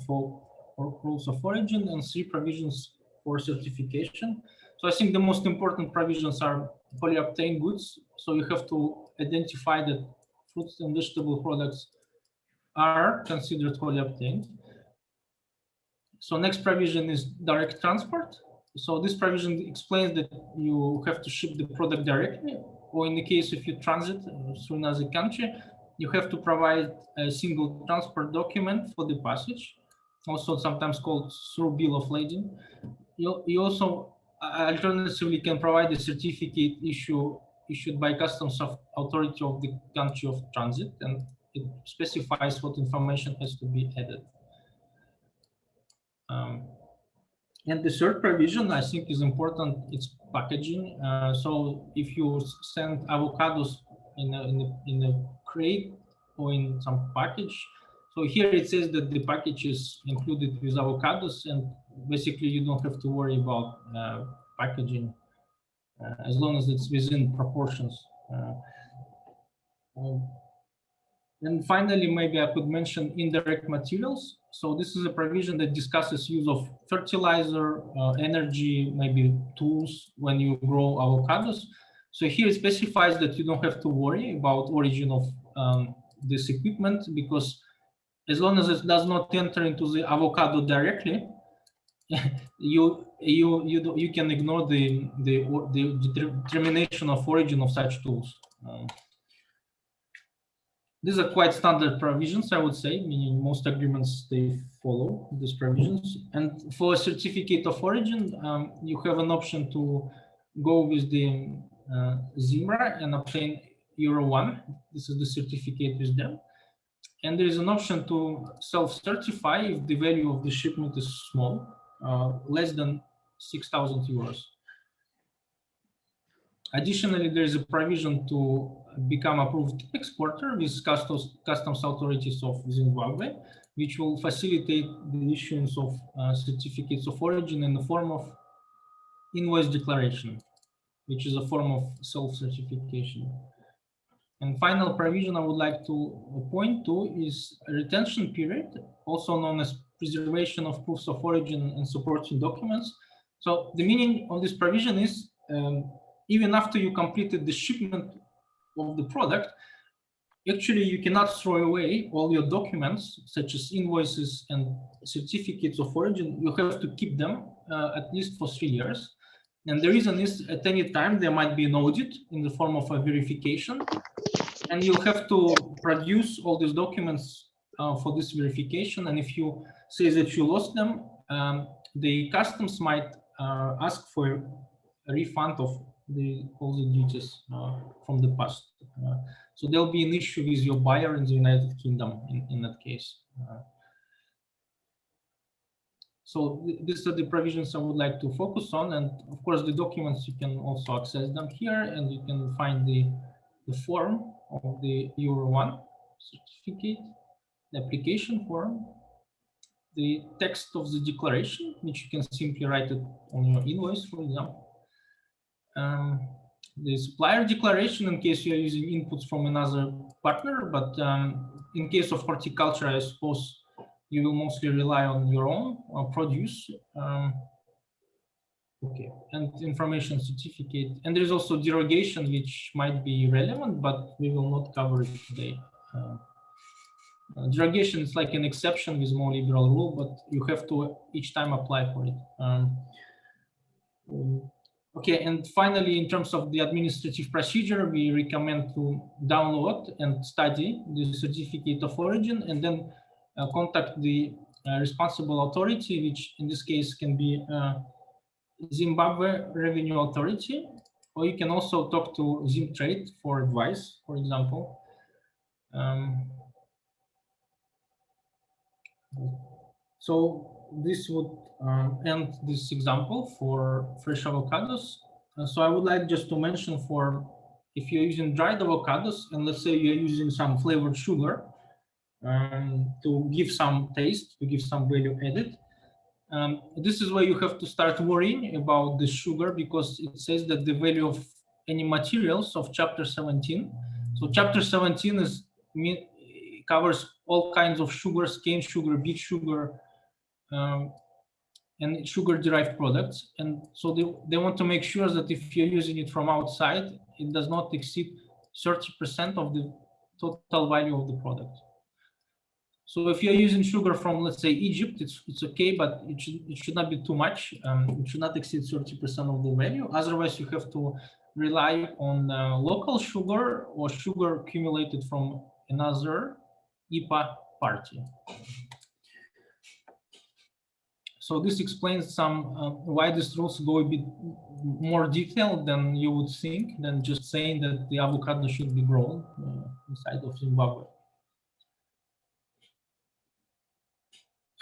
for rules of origin and 3 provisions for certification. So I think the most important provisions are wholly obtained goods. So you have to identify that fruits and vegetable products are considered wholly obtained. So next provision is direct transport. So this provision explains that you have to ship the product directly, or in the case if you transit through another country, you have to provide a single transport document for the passage, also sometimes called through bill of lading. You also alternatively can provide a certificate issued by customs authority of the country of transit, and it specifies what information has to be added. And the third provision I think is important. It's packaging. So if you send avocados in a crate or in some package, so here it says that the package is included with avocados, and basically you don't have to worry about packaging as long as it's within proportions. And finally, maybe I could mention indirect materials. So this is a provision that discusses use of fertilizer, energy, maybe tools when you grow avocados. So here it specifies that you don't have to worry about origin of this equipment, because as long as it does not enter into the avocado directly, you can ignore the determination of origin of such tools. These are quite standard provisions, I would say, meaning most agreements, they follow these provisions. And for a certificate of origin, you have an option to go with the ZIMRA and obtain Euro 1. This is the certificate with them. And there is an option to self-certify if the value of the shipment is small, less than 6,000 euros. Additionally, there is a provision to become approved exporter with customs authorities of Zimbabwe, which will facilitate the issuance of certificates of origin in the form of invoice declaration, which is a form of self-certification. And final provision I would like to point to is a retention period, also known as preservation of proofs of origin and supporting documents. So the meaning of this provision is even after you completed the shipment of the product, actually you cannot throw away all your documents, such as invoices and certificates of origin. You have to keep them at least for 3 years. And the reason is at any time there might be an audit in the form of a verification, and you have to produce all these documents for this verification. And if you say that you lost them, the customs might ask for a refund of all the duties from the past. So there'll be an issue with your buyer in the United Kingdom in that case. So these are the provisions I would like to focus on. And of course, the documents, you can also access them here, and you can find the form of the Euro 1 certificate, the application form, the text of the declaration, which you can simply write it on your invoice, for example. the supplier declaration in case you're using inputs from another partner, but in case of horticulture, I suppose you will mostly rely on your own produce. Okay, and information certificate. And there's also derogation, which might be relevant, but we will not cover it today. Derogation is like an exception with more liberal rule, but you have to each time apply for it. Okay, and finally, in terms of the administrative procedure, we recommend to download and study the certificate of origin, and then contact the responsible authority, which in this case can be Zimbabwe Revenue Authority, or you can also talk to ZIMRA for advice, for example. So this would end this example for fresh avocados. So I would like just to mention for if you're using dried avocados, and let's say you're using some flavored sugar to give some taste, to give some value added. This is where you have to start worrying about the sugar, because it says that the value of any materials of Chapter 17. So Chapter 17 covers all kinds of sugars, cane sugar, beet sugar, and sugar-derived products. And so they want to make sure that if you're using it from outside, it does not exceed 30% of the total value of the product. So if you're using sugar from, let's say, Egypt, it's okay, but it should not be too much. It should not exceed 30% of the value. Otherwise, you have to rely on local sugar or sugar accumulated from another EPA party. So this explains some why these rules go a bit more detailed than you would think, than just saying that the avocado should be grown inside of Zimbabwe.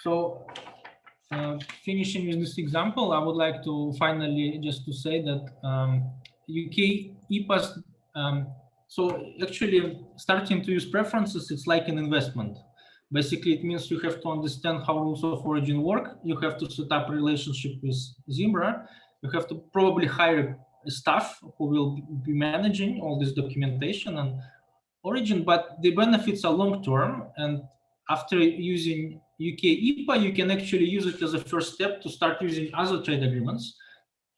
So finishing with this example, I would like to finally just to say that UK EPAs, so actually starting to use preferences, it's like an investment. Basically, it means you have to understand how rules of origin work. You have to set up a relationship with ZIMRA. You have to probably hire staff who will be managing all this documentation and origin, but the benefits are long-term. And after using UK EPA, you can actually use it as a first step to start using other trade agreements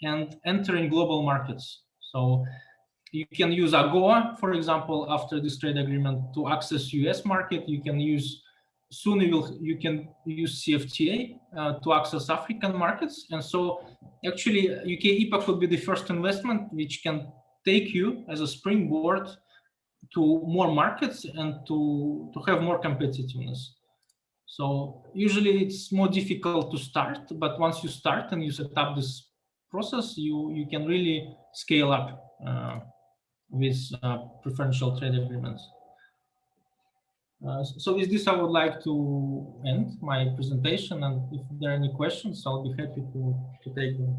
and entering global markets. So you can use AGOA, for example, after this trade agreement to access US market. You can use, soon you can use CFTA to access African markets. And so actually UK EPA could be the first investment which can take you as a springboard to more markets and to have more competitiveness. So usually it's more difficult to start, but once you start and you set up this process, you can really scale up with preferential trade agreements. So with this, I would like to end my presentation, and if there are any questions, I'll be happy to take them.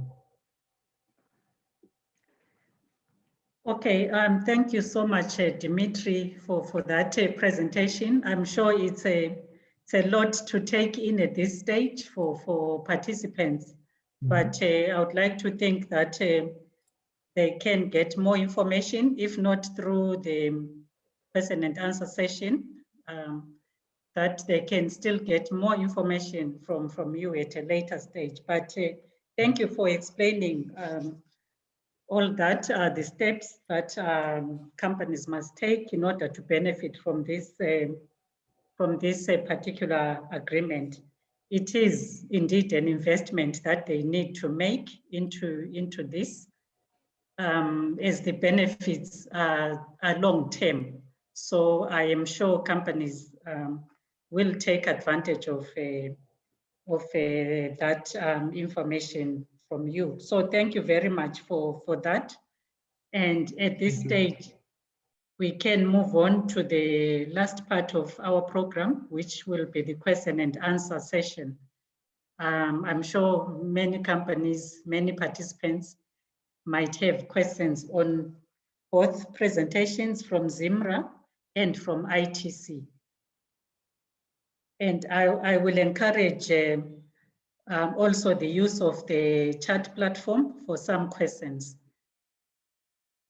Okay, thank you so much, Dzmitry, for that presentation. I'm sure it's a lot to take in at this stage for participants, but I would like to think that they can get more information, if not through the question and answer session, that they can still get more information from you at a later stage. But thank you for explaining all that are the steps that companies must take in order to benefit from this particular agreement. It is indeed an investment that they need to make into this, as the benefits are long-term. So I am sure companies will take advantage of that information from you. So thank you very much for that. And at this stage, we can move on to the last part of our program, which will be the question and answer session. I'm sure many companies, many participants might have questions on both presentations from ZIMRA and from ITC. And I will encourage also the use of the chat platform for some questions.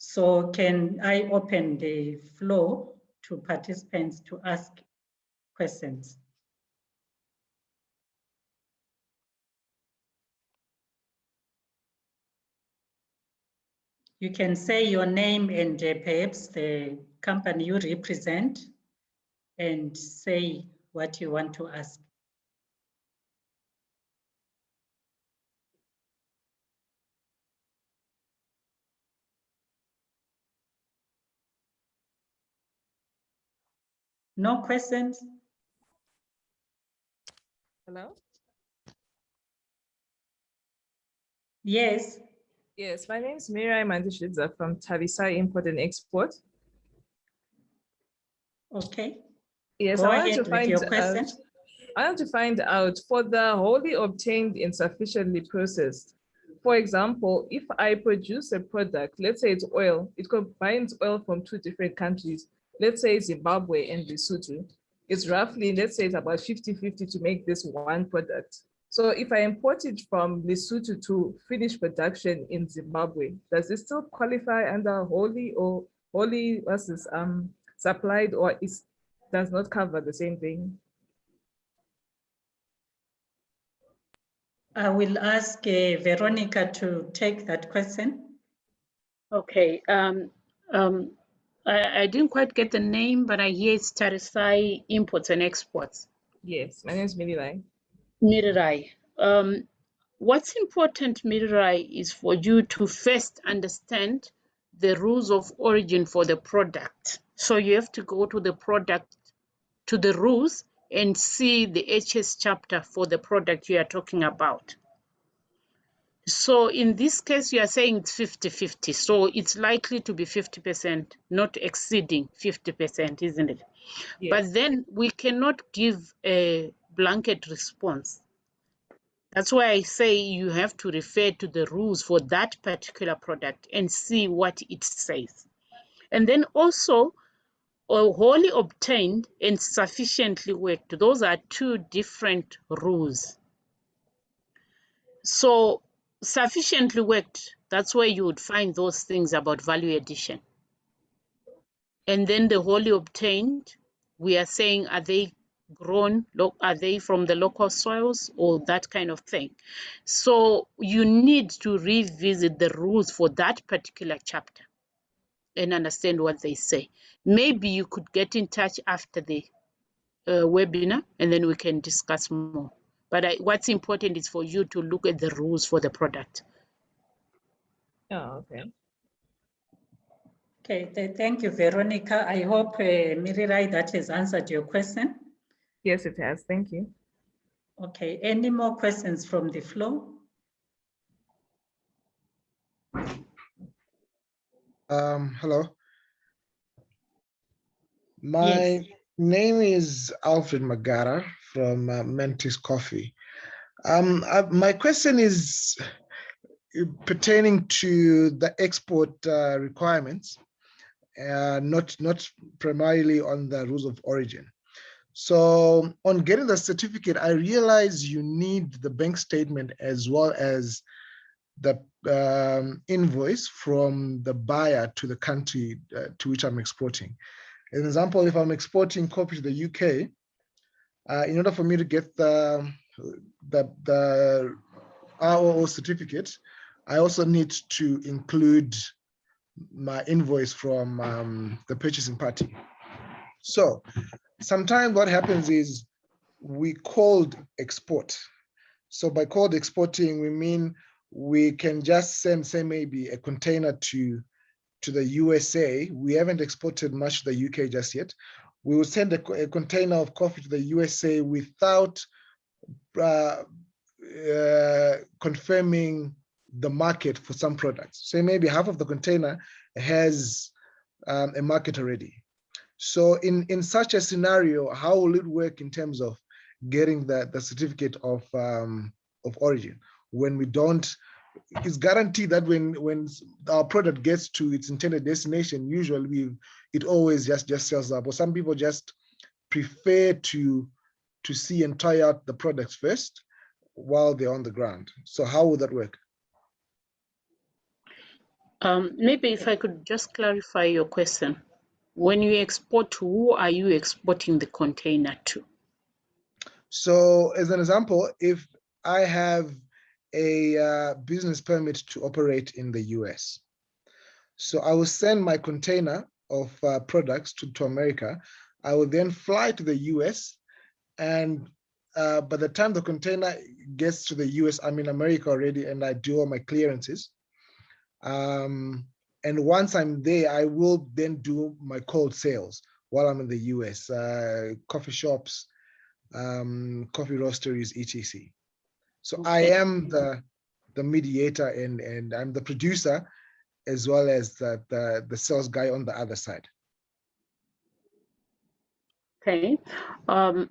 So can I open the floor to participants to ask questions? You can say your name and perhaps the company you represent and say what you want to ask. No questions?
Hello?
Yes.
Yes, my name is Miriam Mandishidza from Talisai Import and Export.
Okay.
Yes,
Go
I wanted
ahead
to
with your
find
question.
out, I want to find out for the wholly obtained insufficiently processed. For example, if I produce a product, let's say it's oil, it combines oil from two different countries, let's say Zimbabwe and Lesotho. It's roughly, let's say it's about 50-50 to make this one product. So if I import it from Lesotho to finish production in Zimbabwe, does it still qualify under wholly or wholly versus supplied, or is does not cover the same thing?
I will ask Veronica to take that question.
Okay. I didn't quite get the name, but I hear it's Tarisai Imports and Exports.
Yes, my name is Mililai.
Mirirai. What's important, Mirirai, is for you to first understand the rules of origin for the product. So you have to go to the product, to the rules, and see the HS chapter for the product you are talking about. So in this case, you are saying it's 50-50. So it's likely to be 50%, not exceeding 50%, isn't it?
Yes.
But then we cannot give a blanket response. That's why I say you have to refer to the rules for that particular product and see what it says. And then also, wholly obtained and sufficiently worked. Those are two different rules. So sufficiently worked, that's where you would find those things about value addition. And then the wholly obtained, we are saying, are they grown, are they from the local soils, or that kind of thing. So you need to revisit the rules for that particular chapter and understand what they say. Maybe you could get in touch after the webinar, and then we can discuss more. But what's important is for you to look at the rules for the product.
Oh, okay.
Okay, thank you, Veronica. I hope, Mirirai, that has answered your question.
Yes, it has. Thank you.
Okay, any more questions from the floor?
Hello. My name is Alfred Magara from Mentis Coffee. My question is pertaining to the export requirements, not primarily on the rules of origin. So on getting the certificate, I realize you need the bank statement as well as the invoice from the buyer to the country to which I'm exporting. As an example, if I'm exporting coffee to the UK, in order for me to get the ROO certificate, I also need to include my invoice from the purchasing party. So sometimes what happens is we called export. So by cold exporting, we mean we can just send, say, maybe a container to the USA. We haven't exported much to the UK just yet. We will send a container of coffee to the USA without confirming the market for some products. So maybe half of the container has a market already. So in such a scenario, how will it work in terms of getting the certificate of origin when we don't? It's guaranteed that when our product gets to its intended destination, usually it always just sells up. Or some people just prefer to see and try out the products first while they're on the ground. So how would that work?
Maybe if I could just clarify your question. When you export, who are you exporting the container to?
So as an example, if I have a business permit to operate in the US, so I will send my container of products to America. I will then fly to the US, and by the time the container gets to the US, I'm in America already, and I do all my clearances. And once I'm there, I will then do my cold sales while I'm in the US, coffee shops, coffee roasteries, etc. So
Okay.
I am the mediator, and I'm the producer as well as the sales guy on the other side.
Okay.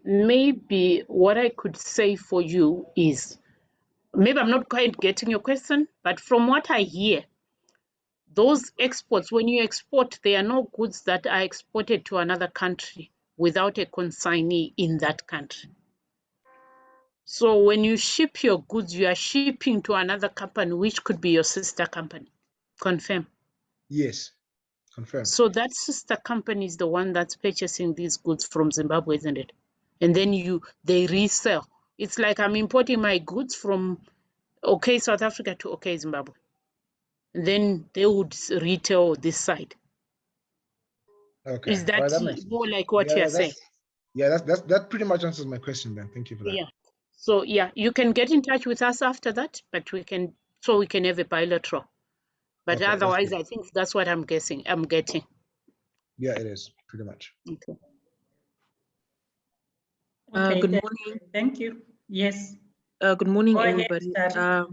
Maybe what I could say for you is, maybe I'm not quite getting your question, but from what I hear, those exports, when you export, there are no goods that are exported to another country without a consignee in that country. So when you ship your goods, you are shipping to another company, which could be your sister company. Confirm.
Yes, confirmed.
So that sister company is the one that's purchasing these goods from Zimbabwe, isn't it? And then they resell. It's like I'm importing my goods from OK South Africa to OK Zimbabwe. And then they would retail this side.
Okay.
Is that,
All right, that makes sense.
more like what you're saying?
That pretty much answers my question then. Thank you for that.
Yeah. So yeah, you can get in touch with us after that, but we can have a bilateral. But
Okay, that's
otherwise,
good.
I think that's what I'm getting.
Yeah, it is pretty much.
Okay.
Okay,
Good morning.
Thank you. Yes.
Good morning,
Go ahead,
everybody.
Tari.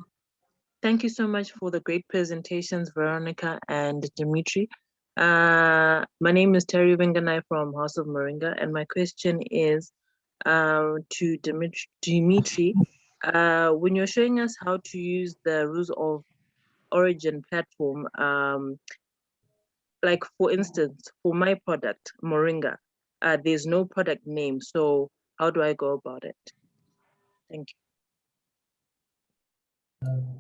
Thank you so much for the great presentations, Veronica and Dzmitry. My name is Terry Wenganai from House of Moringa, and my question is to Dzmitry. When you're showing us how to use the rules of origin platform, like for instance, for my product, Moringa, there's no product name. So how do I go about it? Thank you.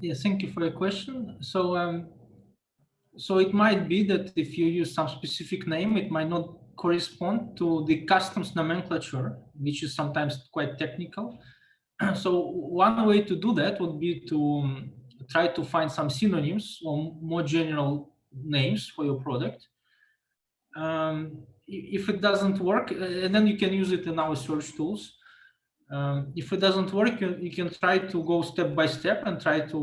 Yes, thank you for your question. So, so it might be that if you use some specific name, it might not correspond to the customs nomenclature, which is sometimes quite technical. So one way to do that would be to try to find some synonyms or more general names for your product. If it doesn't work, and then you can use it in our search tools. If it doesn't work, you can try to go step by step and try to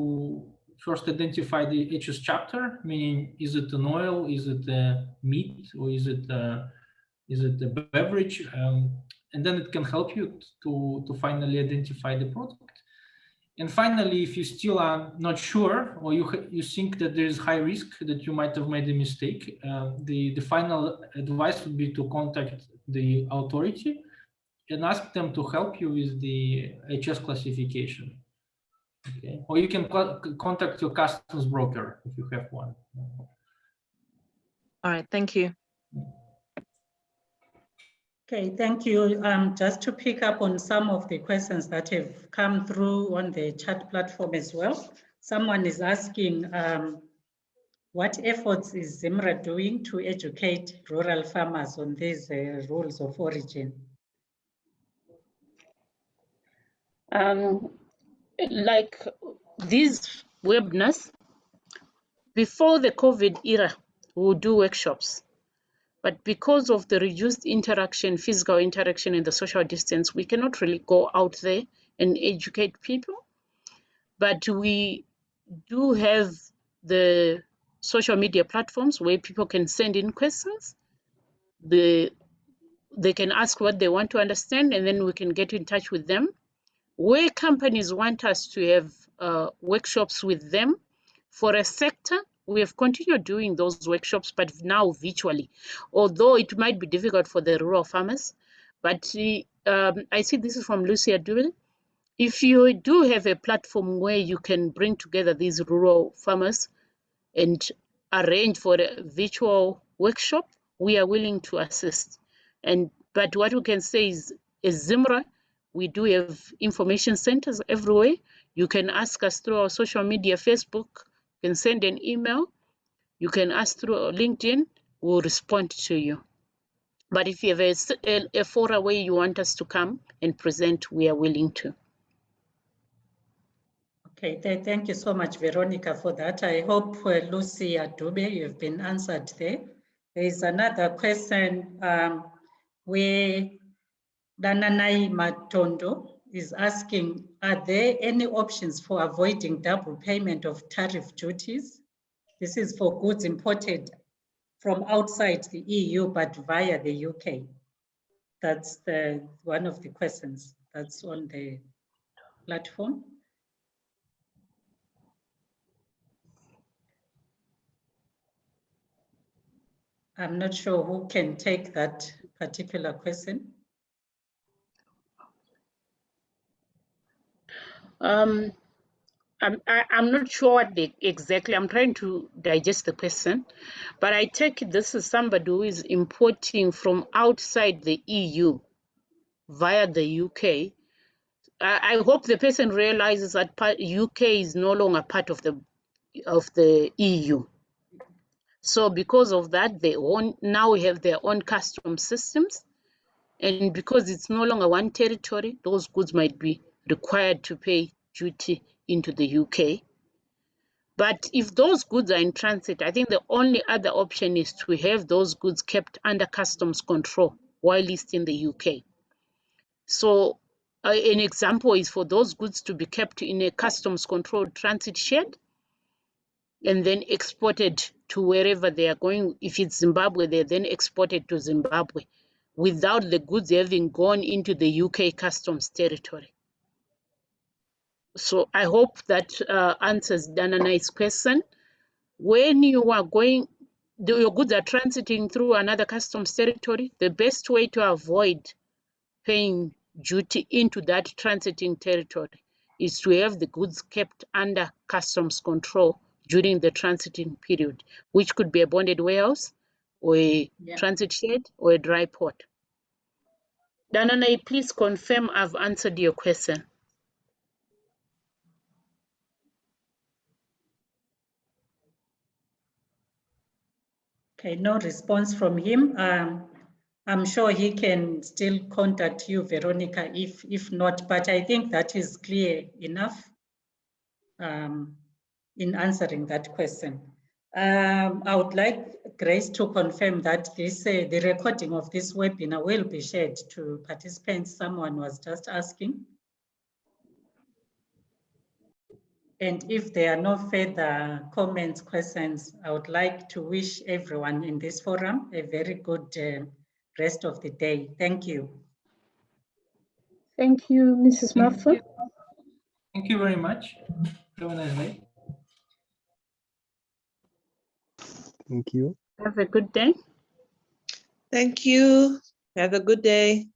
first identify the HS chapter, meaning is it an oil, is it a meat, or is it a beverage, and then it can help you to finally identify the product. And finally, if you still are not sure, or you think that there is high risk that you might have made a mistake, the final advice would be to contact the authority and ask them to help you with the HS classification. Okay, or you can contact your customs broker if you have one.
All right, thank you.
Okay, thank you. Just to pick up on some of the questions that have come through on the chat platform as well. Someone is asking, what efforts is ZIMRA doing to educate rural farmers on these rules of origin?
Like these webinars, before the COVID era, we would do workshops. But because of the reduced interaction, physical interaction and the social distance, we cannot really go out there and educate people. But we do have the social media platforms where people can send in questions. They can ask what they want to understand, and then we can get in touch with them. Where companies want us to have workshops with them for a sector, we have continued doing those workshops, but now virtually, although it might be difficult for the rural farmers. But I see this is from Lucia Dubel. If you do have a platform where you can bring together these rural farmers and arrange for a virtual workshop, we are willing to assist. But what we can say is, as ZIMRA, we do have information centers everywhere. You can ask us through our social media, Facebook, you can send an email. You can ask through LinkedIn, we'll respond to you. But if you have a forum where you want us to come and present, we are willing to.
Okay, thank you so much, Veronica, for that. I hope Lucy Adube, you've been answered there. There is another question where Dananai Matondo is asking, are there any options for avoiding double payment of tariff duties? This is for goods imported from outside the EU, but via the UK. That's one of the questions that's on the platform. I'm not sure who can take that particular question.
I'm not sure what exactly, I'm trying to digest the question, but I take it this is somebody who is importing from outside the EU via the UK. I hope the person realizes that UK is no longer part of the EU. So because of that, they now have their own custom systems. And because it's no longer one territory, those goods might be required to pay duty into the UK. But if those goods are in transit, I think the only other option is to have those goods kept under customs control while it's in the UK. So an example is for those goods to be kept in a customs controlled transit shed and then exported to wherever they are going. If it's Zimbabwe, they're then exported to Zimbabwe without the goods having gone into the UK customs territory. So I hope that answers Dananai's question. When you are going, your goods are transiting through another customs territory, the best way to avoid paying duty into that transiting territory is to have the goods kept under customs control during the transiting period, which could be a bonded warehouse or a transit shed or a dry port. Dananai, please confirm I've answered your question.
Okay, no response from him. I'm sure he can still contact you, Veronica, if not, but I think that is clear enough in answering that question. I would like Grace to confirm that the recording of this webinar will be shared to participants. Someone was just asking. And if there are no further comments, questions, I would like to wish everyone in this forum a very good rest of the day. Thank you.
Thank you, Mrs. Mafu.
Thank you very much. Have a nice day.
Thank you.
Have a good day.
Thank you. Have a good day.